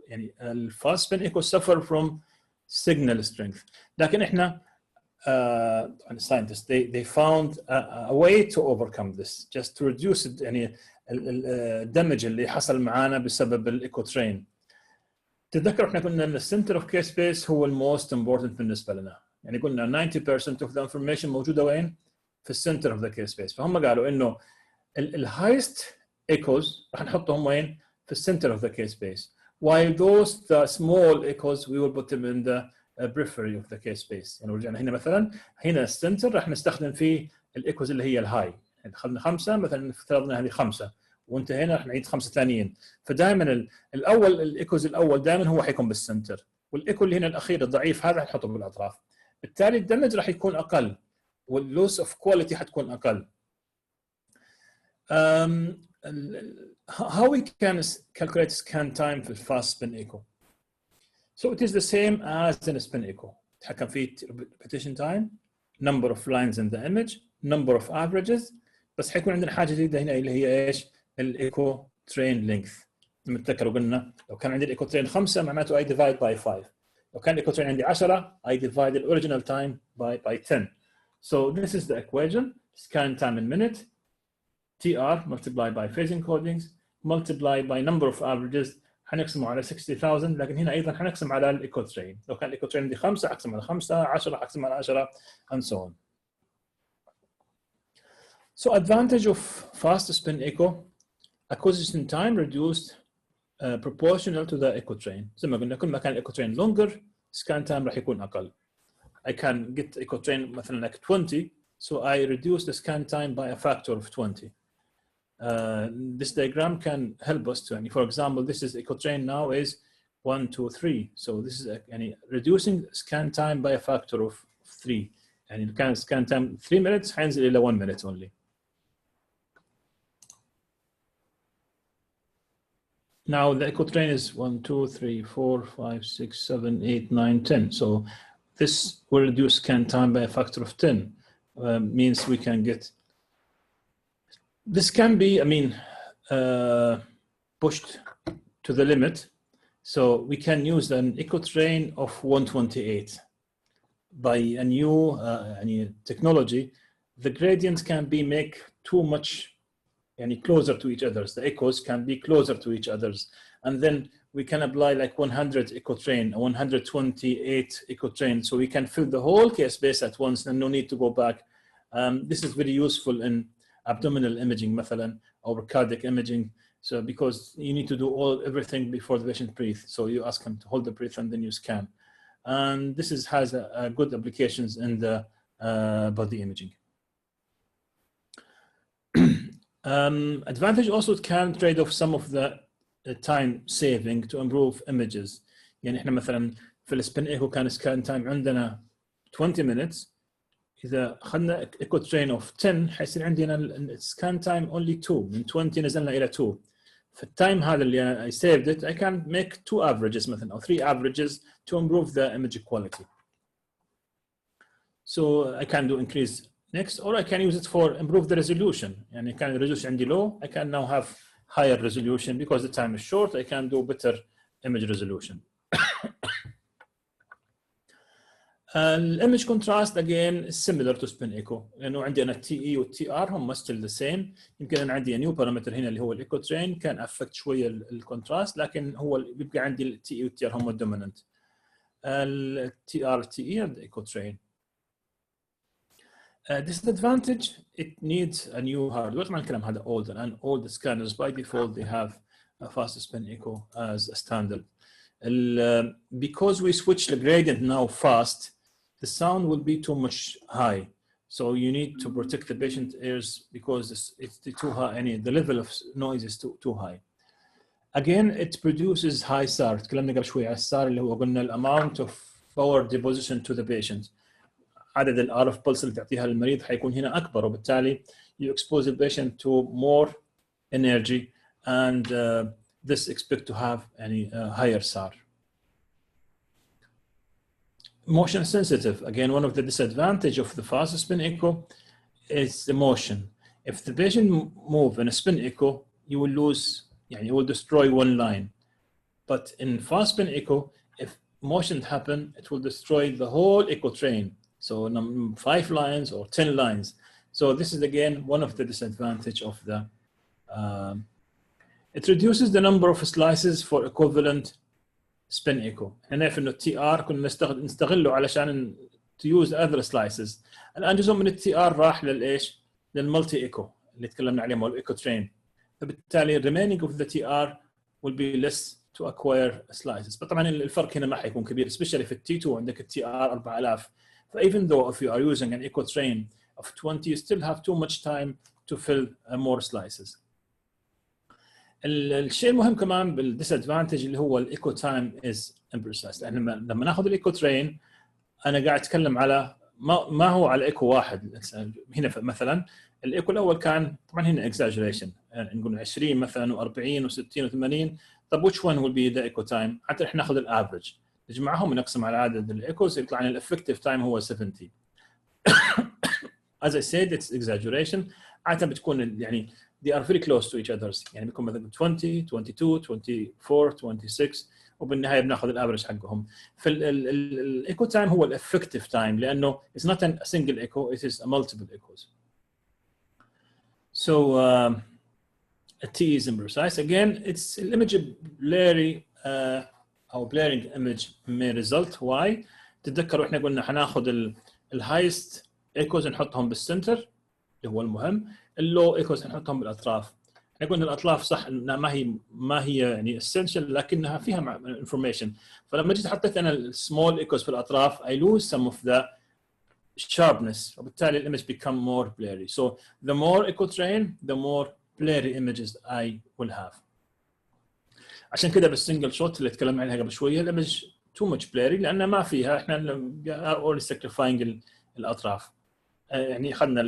Speaker 1: يعني fast spin echo suffer from signal strength. لكن إحنا scientists they found a way to overcome this, just to reduce it, يعني الدمج اللي حصل معانا بسبب الايكو ترين. تتذكر احنا قلنا ان السنتر اوف كيس سبيس هو الموست امبورتنت بالنسبه لنا، يعني قلنا 90% of the information موجوده وين؟ في السنتر اوف ذا كيس سبيس. فهم قالوا انه الهايست ايكوز راح نحطهم وين؟ في السنتر اوف ذا كيس سبيس، while those the small echoes we will put them in the periphery of the case space. يعني رجعنا هنا مثلا هنا السنتر راح نستخدم فيه الايكوز اللي هي الهاي، يعني دخلنا 5 مثلا افترضنا هذه 5 وانت هنا راح نعيد 5 ثانيين. فدائما الاول الايكوز الاول دائما هو حيكون بالسنتر، والايكو اللي هنا الاخير الضعيف هذا نحطه بالاطراف. بالتالي الدمج راح يكون اقل واللوس اوف كواليتي حتكون اقل. How we can calculate scan time for fast spin echo? So it is the same as in a spin echo. تحكم فيه repetition time, number of lines in the image, number of averages. بس حيكون عندنا حاجة جديدة هنا اللي هي ايش؟ الايكو ترين لينث. نتذكروا قلنا لو كان عندي الايكو ترين 5 معناته I divide by 5. لو كان الايكو ترين عندي 10 I divide the original time by 10. So this is the equation. Scan time in minute, TR multiplied by phase encodings multiplied by number of averages. حنقسمه على 60,000. لكن هنا ايضا حنقسم على الايكو ترين. لو كان الايكو ترين عندي 5 اقسم على 5، 10 اقسم على 10 and so on. So advantage of fast spin echo: acquisition time reduced proportional to the echo train. زي ما قلنا كل ما كان echo train longer scan time راح يكون اقل. I can get echo train مثلا like 20, so I reduce the scan time by a factor of 20. This diagram can help us to, for example, this is echo train now is 1, 2, 3. So this is reducing scan time by a factor of 3. And you can scan time 3 minutes, حينزل إلى 1 minute only. Now the echo train is 1, 2, 3, 4, 5, 6, 7, 8, 9, 10. So this will reduce scan time by a factor of 10. Means we can get. This can be, pushed to the limit. So we can use an echo train of 128. By a new technology, the gradients can be make too much closer to each other. The echoes can be closer to each others. And then we can apply like 100 echo train, 128 echo train. So we can fill the whole case space at once and no need to go back. This is very useful in abdominal imaging مثلا or cardiac imaging. So because you need to do everything before the patient breathes. So you ask him to hold the breath and then you scan. And this has a good applications in the body imaging. Advantage also can trade off some of the time saving to improve images. يعني احنا مثلا في السبين ايكو كان scan time عندنا 20 minutes. إذا أخذنا echo train of 10 حيصير عندنا scan time only 2. من 20 نزلنا إلى 2. في التايم هذا اللي I saved it, I can make 2 averages مثلا أو 3 averages to improve the image quality. So I can do increase next, or I can use it for improve the resolution. يعني كان resolution عندي low, I can now have higher resolution because the time is short. I can do better image resolution. Image contrast again is similar to spin echo. لأنه عندي أنا TE و TR هم still the same. يمكن أنا عندي new parameter هنا اللي هو echo train كان affect شوية الكونتراست، لكن هو بيبقى عندي TE و TR هم dominant. TR TE and echo train. Disadvantage: it needs a new hardware. طبعا الكلام هذا older, and all the scanners by default they have a fast spin echo as a standard. Because we switch the gradient now fast, the sound will be too much high. So you need to protect the patient ears because it's too high. The level of noise is too high. Again, it produces high SAR. تكلمنا قبل شوي على السار اللي هو قلنا الامount of power deposition to the patient. عدد الRF pulse اللي تعطيها للمريض حيكون هنا أكبر وبالتالي you expose the patient to more energy and this expect to have higher SAR. Motion sensitive. Again, one of the disadvantage of the fast spin echo is the motion. If the patient move in a spin echo, you will lose, you will destroy one line. But in fast spin echo, if motion happen, it will destroy the whole echo train. So 5 lines or 10 lines. So this is again one of the disadvantage of the. It reduces the number of slices for equivalent spin echo. هنا في إنه TR كنا نستغله علشان to use other slices. الآن جزء من TR راح للإيش؟ للمالتي ايكو اللي تكلمنا عليه مال الايكو ترين. فبالتالي remaining of the TR will be less to acquire slices. طبعا الفرق هنا ما حيكون كبير especially في الT2 عندك الTR 4000. even though if you are using an echo train of 20, you still have too much time to fill more slices. الشيء المهم كمان بالdisadvantage اللي هو الايكو تايم is imprecise. لما ناخذ الايكو ترين انا قاعد اتكلم على ما هو على ايكو واحد. هنا مثلا الايكو الاول كان طبعا هنا exaggeration نقول 20 مثلا و40 و60 و80. طب which one will be the echo time؟ حتى احنا ناخذ الافرج نجمعهم ونقسم على عدد الايكوز يطلع لنا الافكتيف تايم هو 70. As I said, it's exaggeration. عادة بتكون they are very close to each others. بيكون مثلا 20, 22, 24, 26 وبالنهاية بناخذ الافرج حقهم. فالايكو تايم هو الافكتيف تايم لأنه it's not a single echo, it is a multiple echoes. So T is imprecise. Again, it's an image blurry. أو blaring image may result. Why؟ تتذكروا إحنا قلنا حناخذ الهايست ايكوز نحطهم بالسنتر اللي هو المهم، اللو ايكوز نحطهم بالأطراف. إحنا قلنا الأطراف صح ما هي essential لكنها فيها information. فلما جيت حطيت أنا السمول ايكوز في الأطراف I lose some of the sharpness وبالتالي الإيمج become more blurry. So the more echo train, the more blurry images I will have. عشان كده بالسنجل شوت اللي تكلمنا عليها قبل شويه الايمج تو ماتش بليري لان ما فيها احنا اول ساكريفاينج الاطراف. اخذنا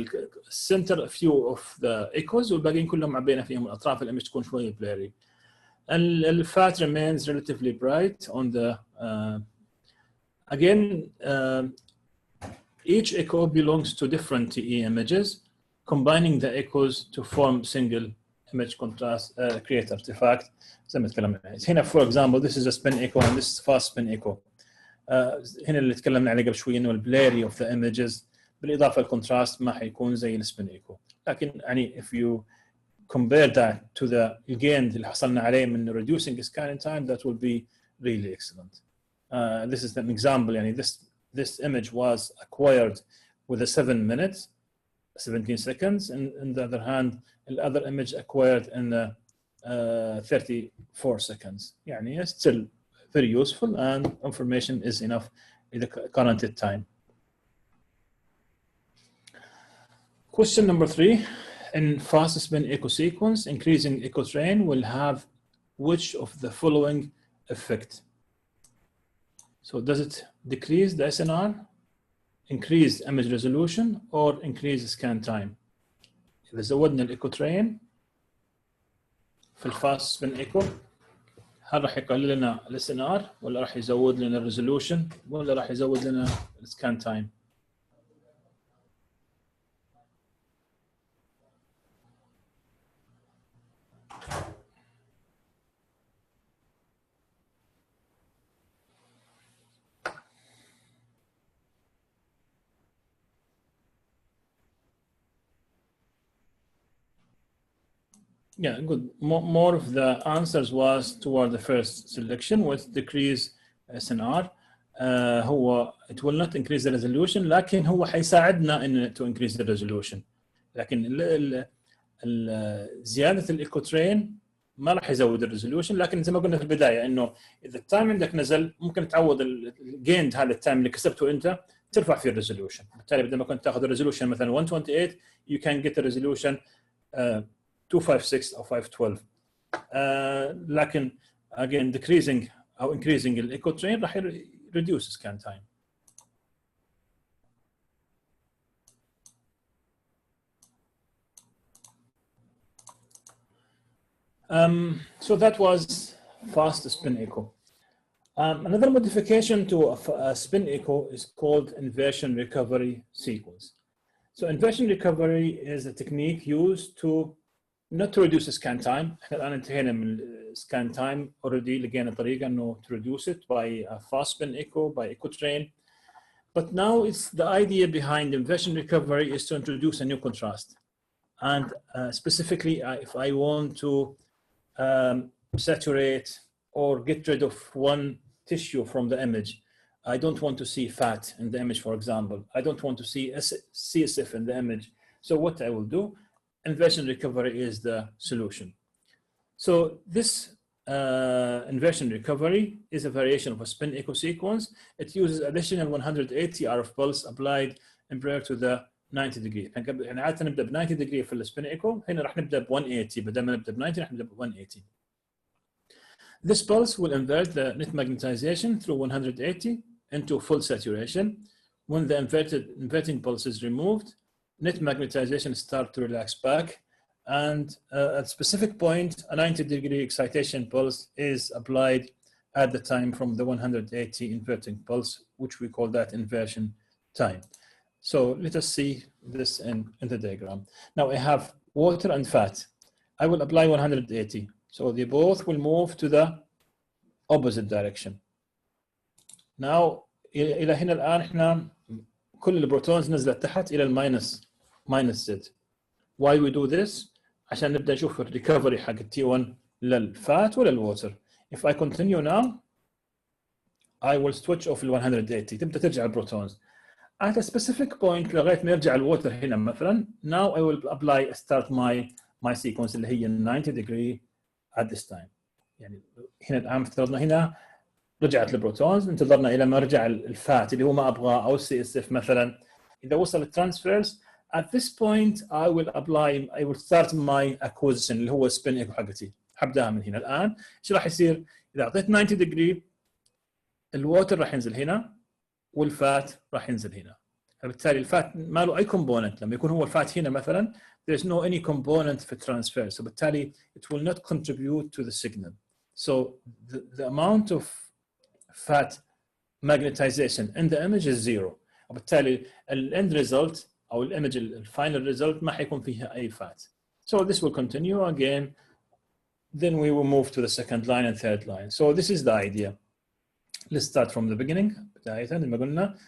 Speaker 1: السنتر فيو اوف ذا ايكوز والباقيين كلهم عبينا فيهم الاطراف الايمج تكون شويه بليري. الفات remains relatively bright on the again each echo belongs to different TE images combining the echoes to form single image contrast create artifact. زي ما تكلمنا هنا for example this is a spin echo and this is fast spin echo. هنا اللي تكلمنا عليه قبل شوي انه البليري of the images بالاضافه للكونتراست ما حيكون زي السبين ايكو. لكن if you compare that to the gain اللي حصلنا عليه من reducing scanning time that will be really excellent. This is an example. This image was acquired with a 7 minutes 17 seconds and on the other hand the other image acquired in 34 seconds. It's still very useful and information is enough in the current time. Question number 3. In fast spin echo sequence, increasing echo train will have which of the following effect? So does it decrease the SNR, increase image resolution, or increase scan time? إذا زودنا الإيكو ترين في الفاست سبين إيكو هل راح يقلل لنا الSNR ولا راح يزود لنا الريزولوشن ولا راح يزود لنا السكان تايم؟ Yeah, good. More of the answers was toward the first selection with decrease SNR. هو it will not increase the resolution لكن هو حيساعدنا إن to increase the resolution. لكن زيادة الإيكو ترين ما راح يزود الريزولوشن، لكن زي ما قلنا في البدايه انه اذا التايم عندك نزل ممكن تعوض الجيند هذا التايم اللي كسبته انت ترفع فيه الريزولوشن. بالتالي بدل ما كنت تاخذ الريزولوشن مثلا 128 you can get a resolution 256 او 512. لكن again decreasing او increasing الايكو ترين راح reduce scan time. So that was fast spin echo. Another modification to a spin echo is called inversion recovery sequence. So inversion recovery is a technique used to not to reduce the scan time. احنا الآن انتهينا من scan time already. لقينا طريقة إنه to reduce it by a fast spin echo, by echo train. But now it's the idea behind inversion recovery is to introduce a new contrast. And specifically, if I want to saturate or get rid of one tissue from the image, I don't want to see fat in the image, for example. I don't want to see CSF in the image. So what I will do, inversion recovery is the solution. So this inversion recovery is a variation of a spin echo sequence. It uses additional 180 RF pulse applied in prior to the 90 degree. يعني عادة نبدأ ب 90 degree في السبين ايكو، هنا راح نبدأ ب 180 بدل ما نبدأ ب 90 راح نبدأ ب 180. This pulse will invert the net magnetization through 180 into full saturation. When the inverting pulse is removed, net magnetization starts to relax back, and at a specific point, a 90 degree excitation pulse is applied at the time from the 180 inverting pulse, which we call that inversion time. So let us see this in the diagram. Now I have water and fat. I will apply 180. So they both will move to the opposite direction. Now إلى هنا الآن إحنا كل البروتونز نزلت تحت إلى الماينس Z. Why we do this? عشان نبدأ نشوف الريكفري حق T1 للفات وللووتر. If I continue now, I will switch off ال 180. تبدأ ترجع البروتونز. At a specific point لغاية ما يرجع الووتر هنا مثلا. Now I will start my sequence اللي هي 90 degree at this time. يعني هنا الآن افترضنا هنا رجعت البروتونز، انتظرنا إلى ما رجع الفات اللي هو ما أبغاه أو CSF مثلا. إذا وصل الترانسفيرز at this point I will start my acquisition اللي هو spin echo حقتي. حبدأها من هنا الآن. إيش راح يصير؟ إذا أعطيت 90 degree الووتر راح ينزل هنا والفات راح ينزل هنا. فبالتالي الفات ما له أي component. لما يكون هو الفات هنا مثلا there is no any component في transfer. So بالتالي it will not contribute to the signal. So the amount of fat magnetization in the image is zero. وبالتالي end result أو الإيمج الفاينل result ما حيكون فيها أي fat. So this will continue again. Then we will move to the second line and third line. So this is the idea. Let's start from the beginning. بداية لما قلنا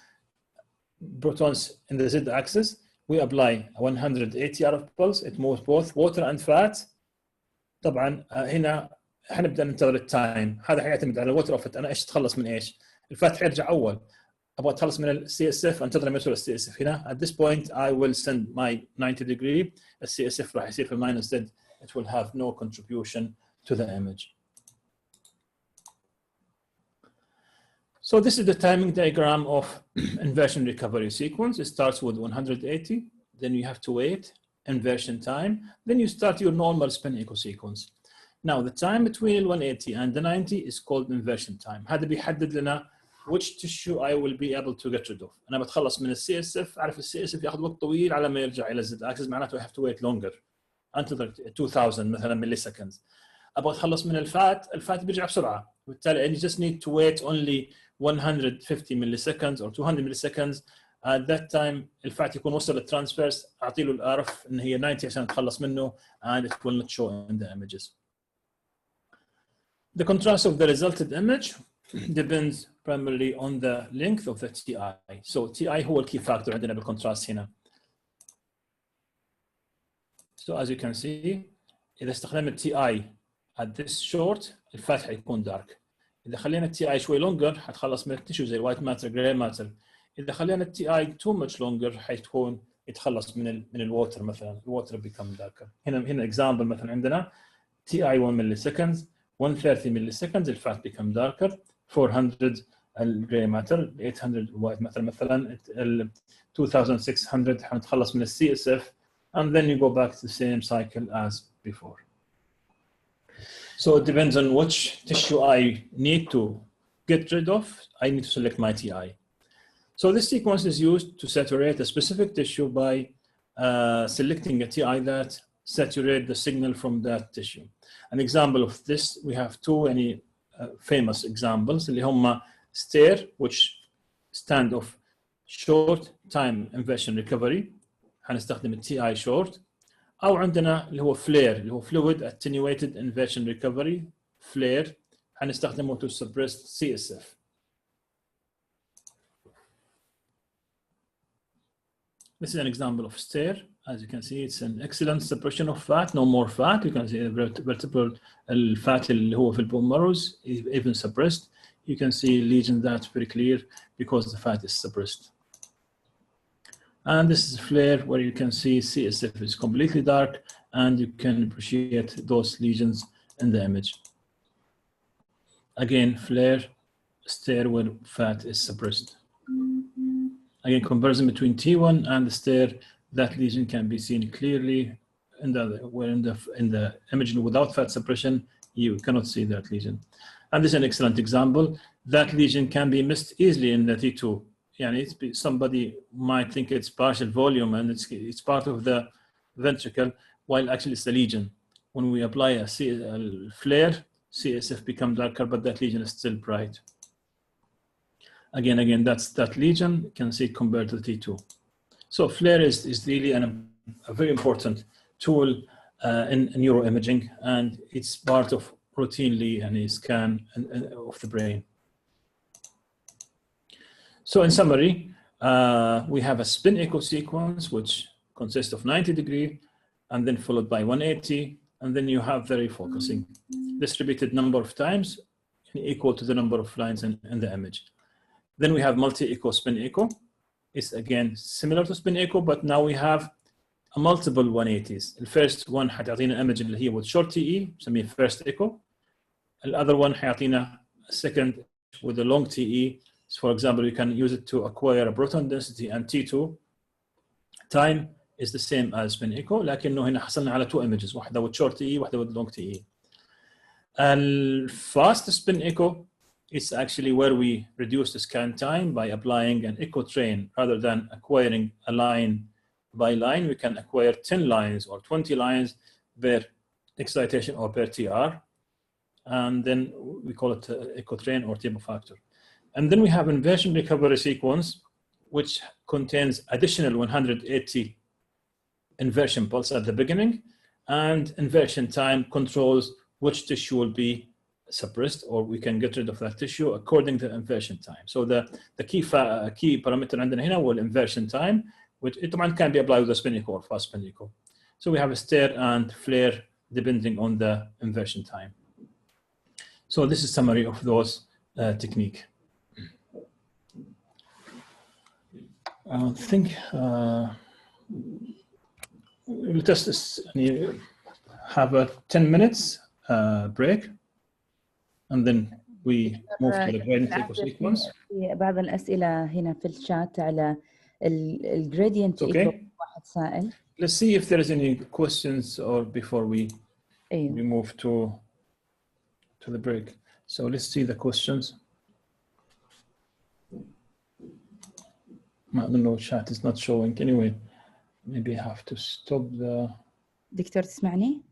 Speaker 1: protons in the Z axis. We apply 180 RF pulse. It moves both water and fat. طبعا هنا حنبدأ ننتظر التايم. هذا حيعتمد على الوتر اوف. أنا إيش تخلص من إيش؟ الفات حيرجع أول. أبغى أتخلص من ال CSF أنتظر لما يوصل ال CSF هنا. At this point I will send my 90 degree. ال CSF راح يصير في minus Z. It will have no contribution to the image. So this is the timing diagram of inversion recovery sequence. It starts with 180, then you have to wait, inversion time, then you start your normal spin echo sequence. Now the time between the 180 and the 90 is called inversion time. هذا بيحدد لنا which tissue I will be able to get rid of. أنا بتخلص من ال CSF. أعرف ال CSF يأخذ وقت طويل على ما يرجع إلى Z axis، معناته I have to wait longer. أنتظر 2000 مثلا milliseconds. أبغى أتخلص من الفات بيرجع بسرعة. بالتالي I just need to wait only 150 milliseconds or 200 milliseconds. At that time الفات يكون وصل للترانسفيرس، أعطي له الRF إن هي 90 عشان أتخلص منه and it will not show in the images. The contrast of the resulted image depends primarily on the length of the TI. So TI هو الكي فاكتور عندنا بالكونتراست هنا. So as you can see إذا استخدمت TI at this short الفات حيكون dark. إذا خلينا TI شوي longer حتخلص من التيشو زي الوايت ماتر جراي ماتر. إذا خلينا TI too much longer حيكون يتخلص من الووتر مثلا. الووتر become darker. هنا example مثلا عندنا TI 1 milliseconds, 130 milliseconds الفات become darker, 400 الجراي ماتر، 800 white matter مثلا، 2600 حنتخلص من السي اس اف and then you go back to the same cycle as before. So it depends on which tissue I need to get rid of. I need to select my TI. So this sequence is used to saturate a specific tissue by selecting a TI that saturate the signal from that tissue. An example of this, we have two famous examples اللي هم STAIR, which stand of short time inversion recovery, هنستخدم ال TI short، أو عندنا اللي هو FLAIR اللي هو fluid attenuated inversion recovery FLAIR، هنستخدمه to suppress CSF. This is an example of STAIR. As you can see, it's an excellent suppression of fat, no more fat. You can see the vertebral fat اللي هو في الbone marrows is even suppressed. You can see lesion that's very clear because the fat is suppressed. And this is FLAIR where you can see CSF is completely dark and you can appreciate those lesions in the image. Again, FLAIR, STAIR where fat is suppressed. Again, comparison between T1 and the STAIR, that lesion can be seen clearly in the image without fat suppression, you cannot see that lesion. And this is an excellent example. That lesion can be missed easily in the T2. Somebody might think it's partial volume and it's part of the ventricle, while actually it's the lesion. When we apply a FLAIR, CSF becomes darker, but that lesion is still bright. Again, that's that lesion. You can see it compared to the T2. So FLAIR is really a very important tool in neuroimaging, and it's part of routinely any scan of the brain. So in summary, we have a spin echo sequence which consists of 90 degree and then followed by 180, and then you have the refocusing. This repeated number of times equal to the number of lines in the image. Then we have multi-echo spin echo. It's again similar to spin echo, but now we have a multiple 180s. The first one حتعطينا image اللي هي with short TE, نسميه first echo. The other one حيعطينا a second with a long TE. So for example, you can use it to acquire a proton density and T2. Time is the same as spin echo, لكنه هنا حصلنا على two images, واحدة with short TE, واحدة with long TE. And fast spin echo is actually where we reduce the scan time by applying an echo train rather than acquiring a line by line. We can acquire 10 lines or 20 lines per excitation or per TR, and then we call it echo train or table factor. And then we have inversion recovery sequence, which contains additional 180 inversion pulse at the beginning, and inversion time controls which tissue will be suppressed, or we can get rid of that tissue according to inversion time. So the key parameter عندنا هنا هو inversion time, which it can be applied with a spin echo or fast spin echo. So we have a STAIR and FLAIR depending on the inversion time. So this is a summary of those technique. I think we'll test this. Have a 10 minutes break, and then we move to the gradient echo sequence.
Speaker 2: بعض الأسئلة هنا في الشات على gradient echo واحد سائل.
Speaker 1: Let's see if there is any questions or before we move to the break. So let's see the questions. I don't know, chat is not showing. Anyway, maybe I have to stop the...
Speaker 2: دكتور تسمعني؟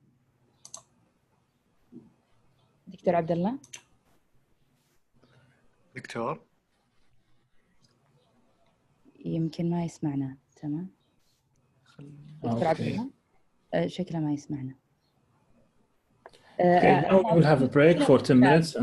Speaker 2: دكتور عبد الله؟
Speaker 3: دكتور؟
Speaker 2: يمكن ما يسمعنا، تمام؟ دكتور عبد الله؟ شكله ما يسمعنا.
Speaker 1: Okay, now we'll have a break for 10 minutes.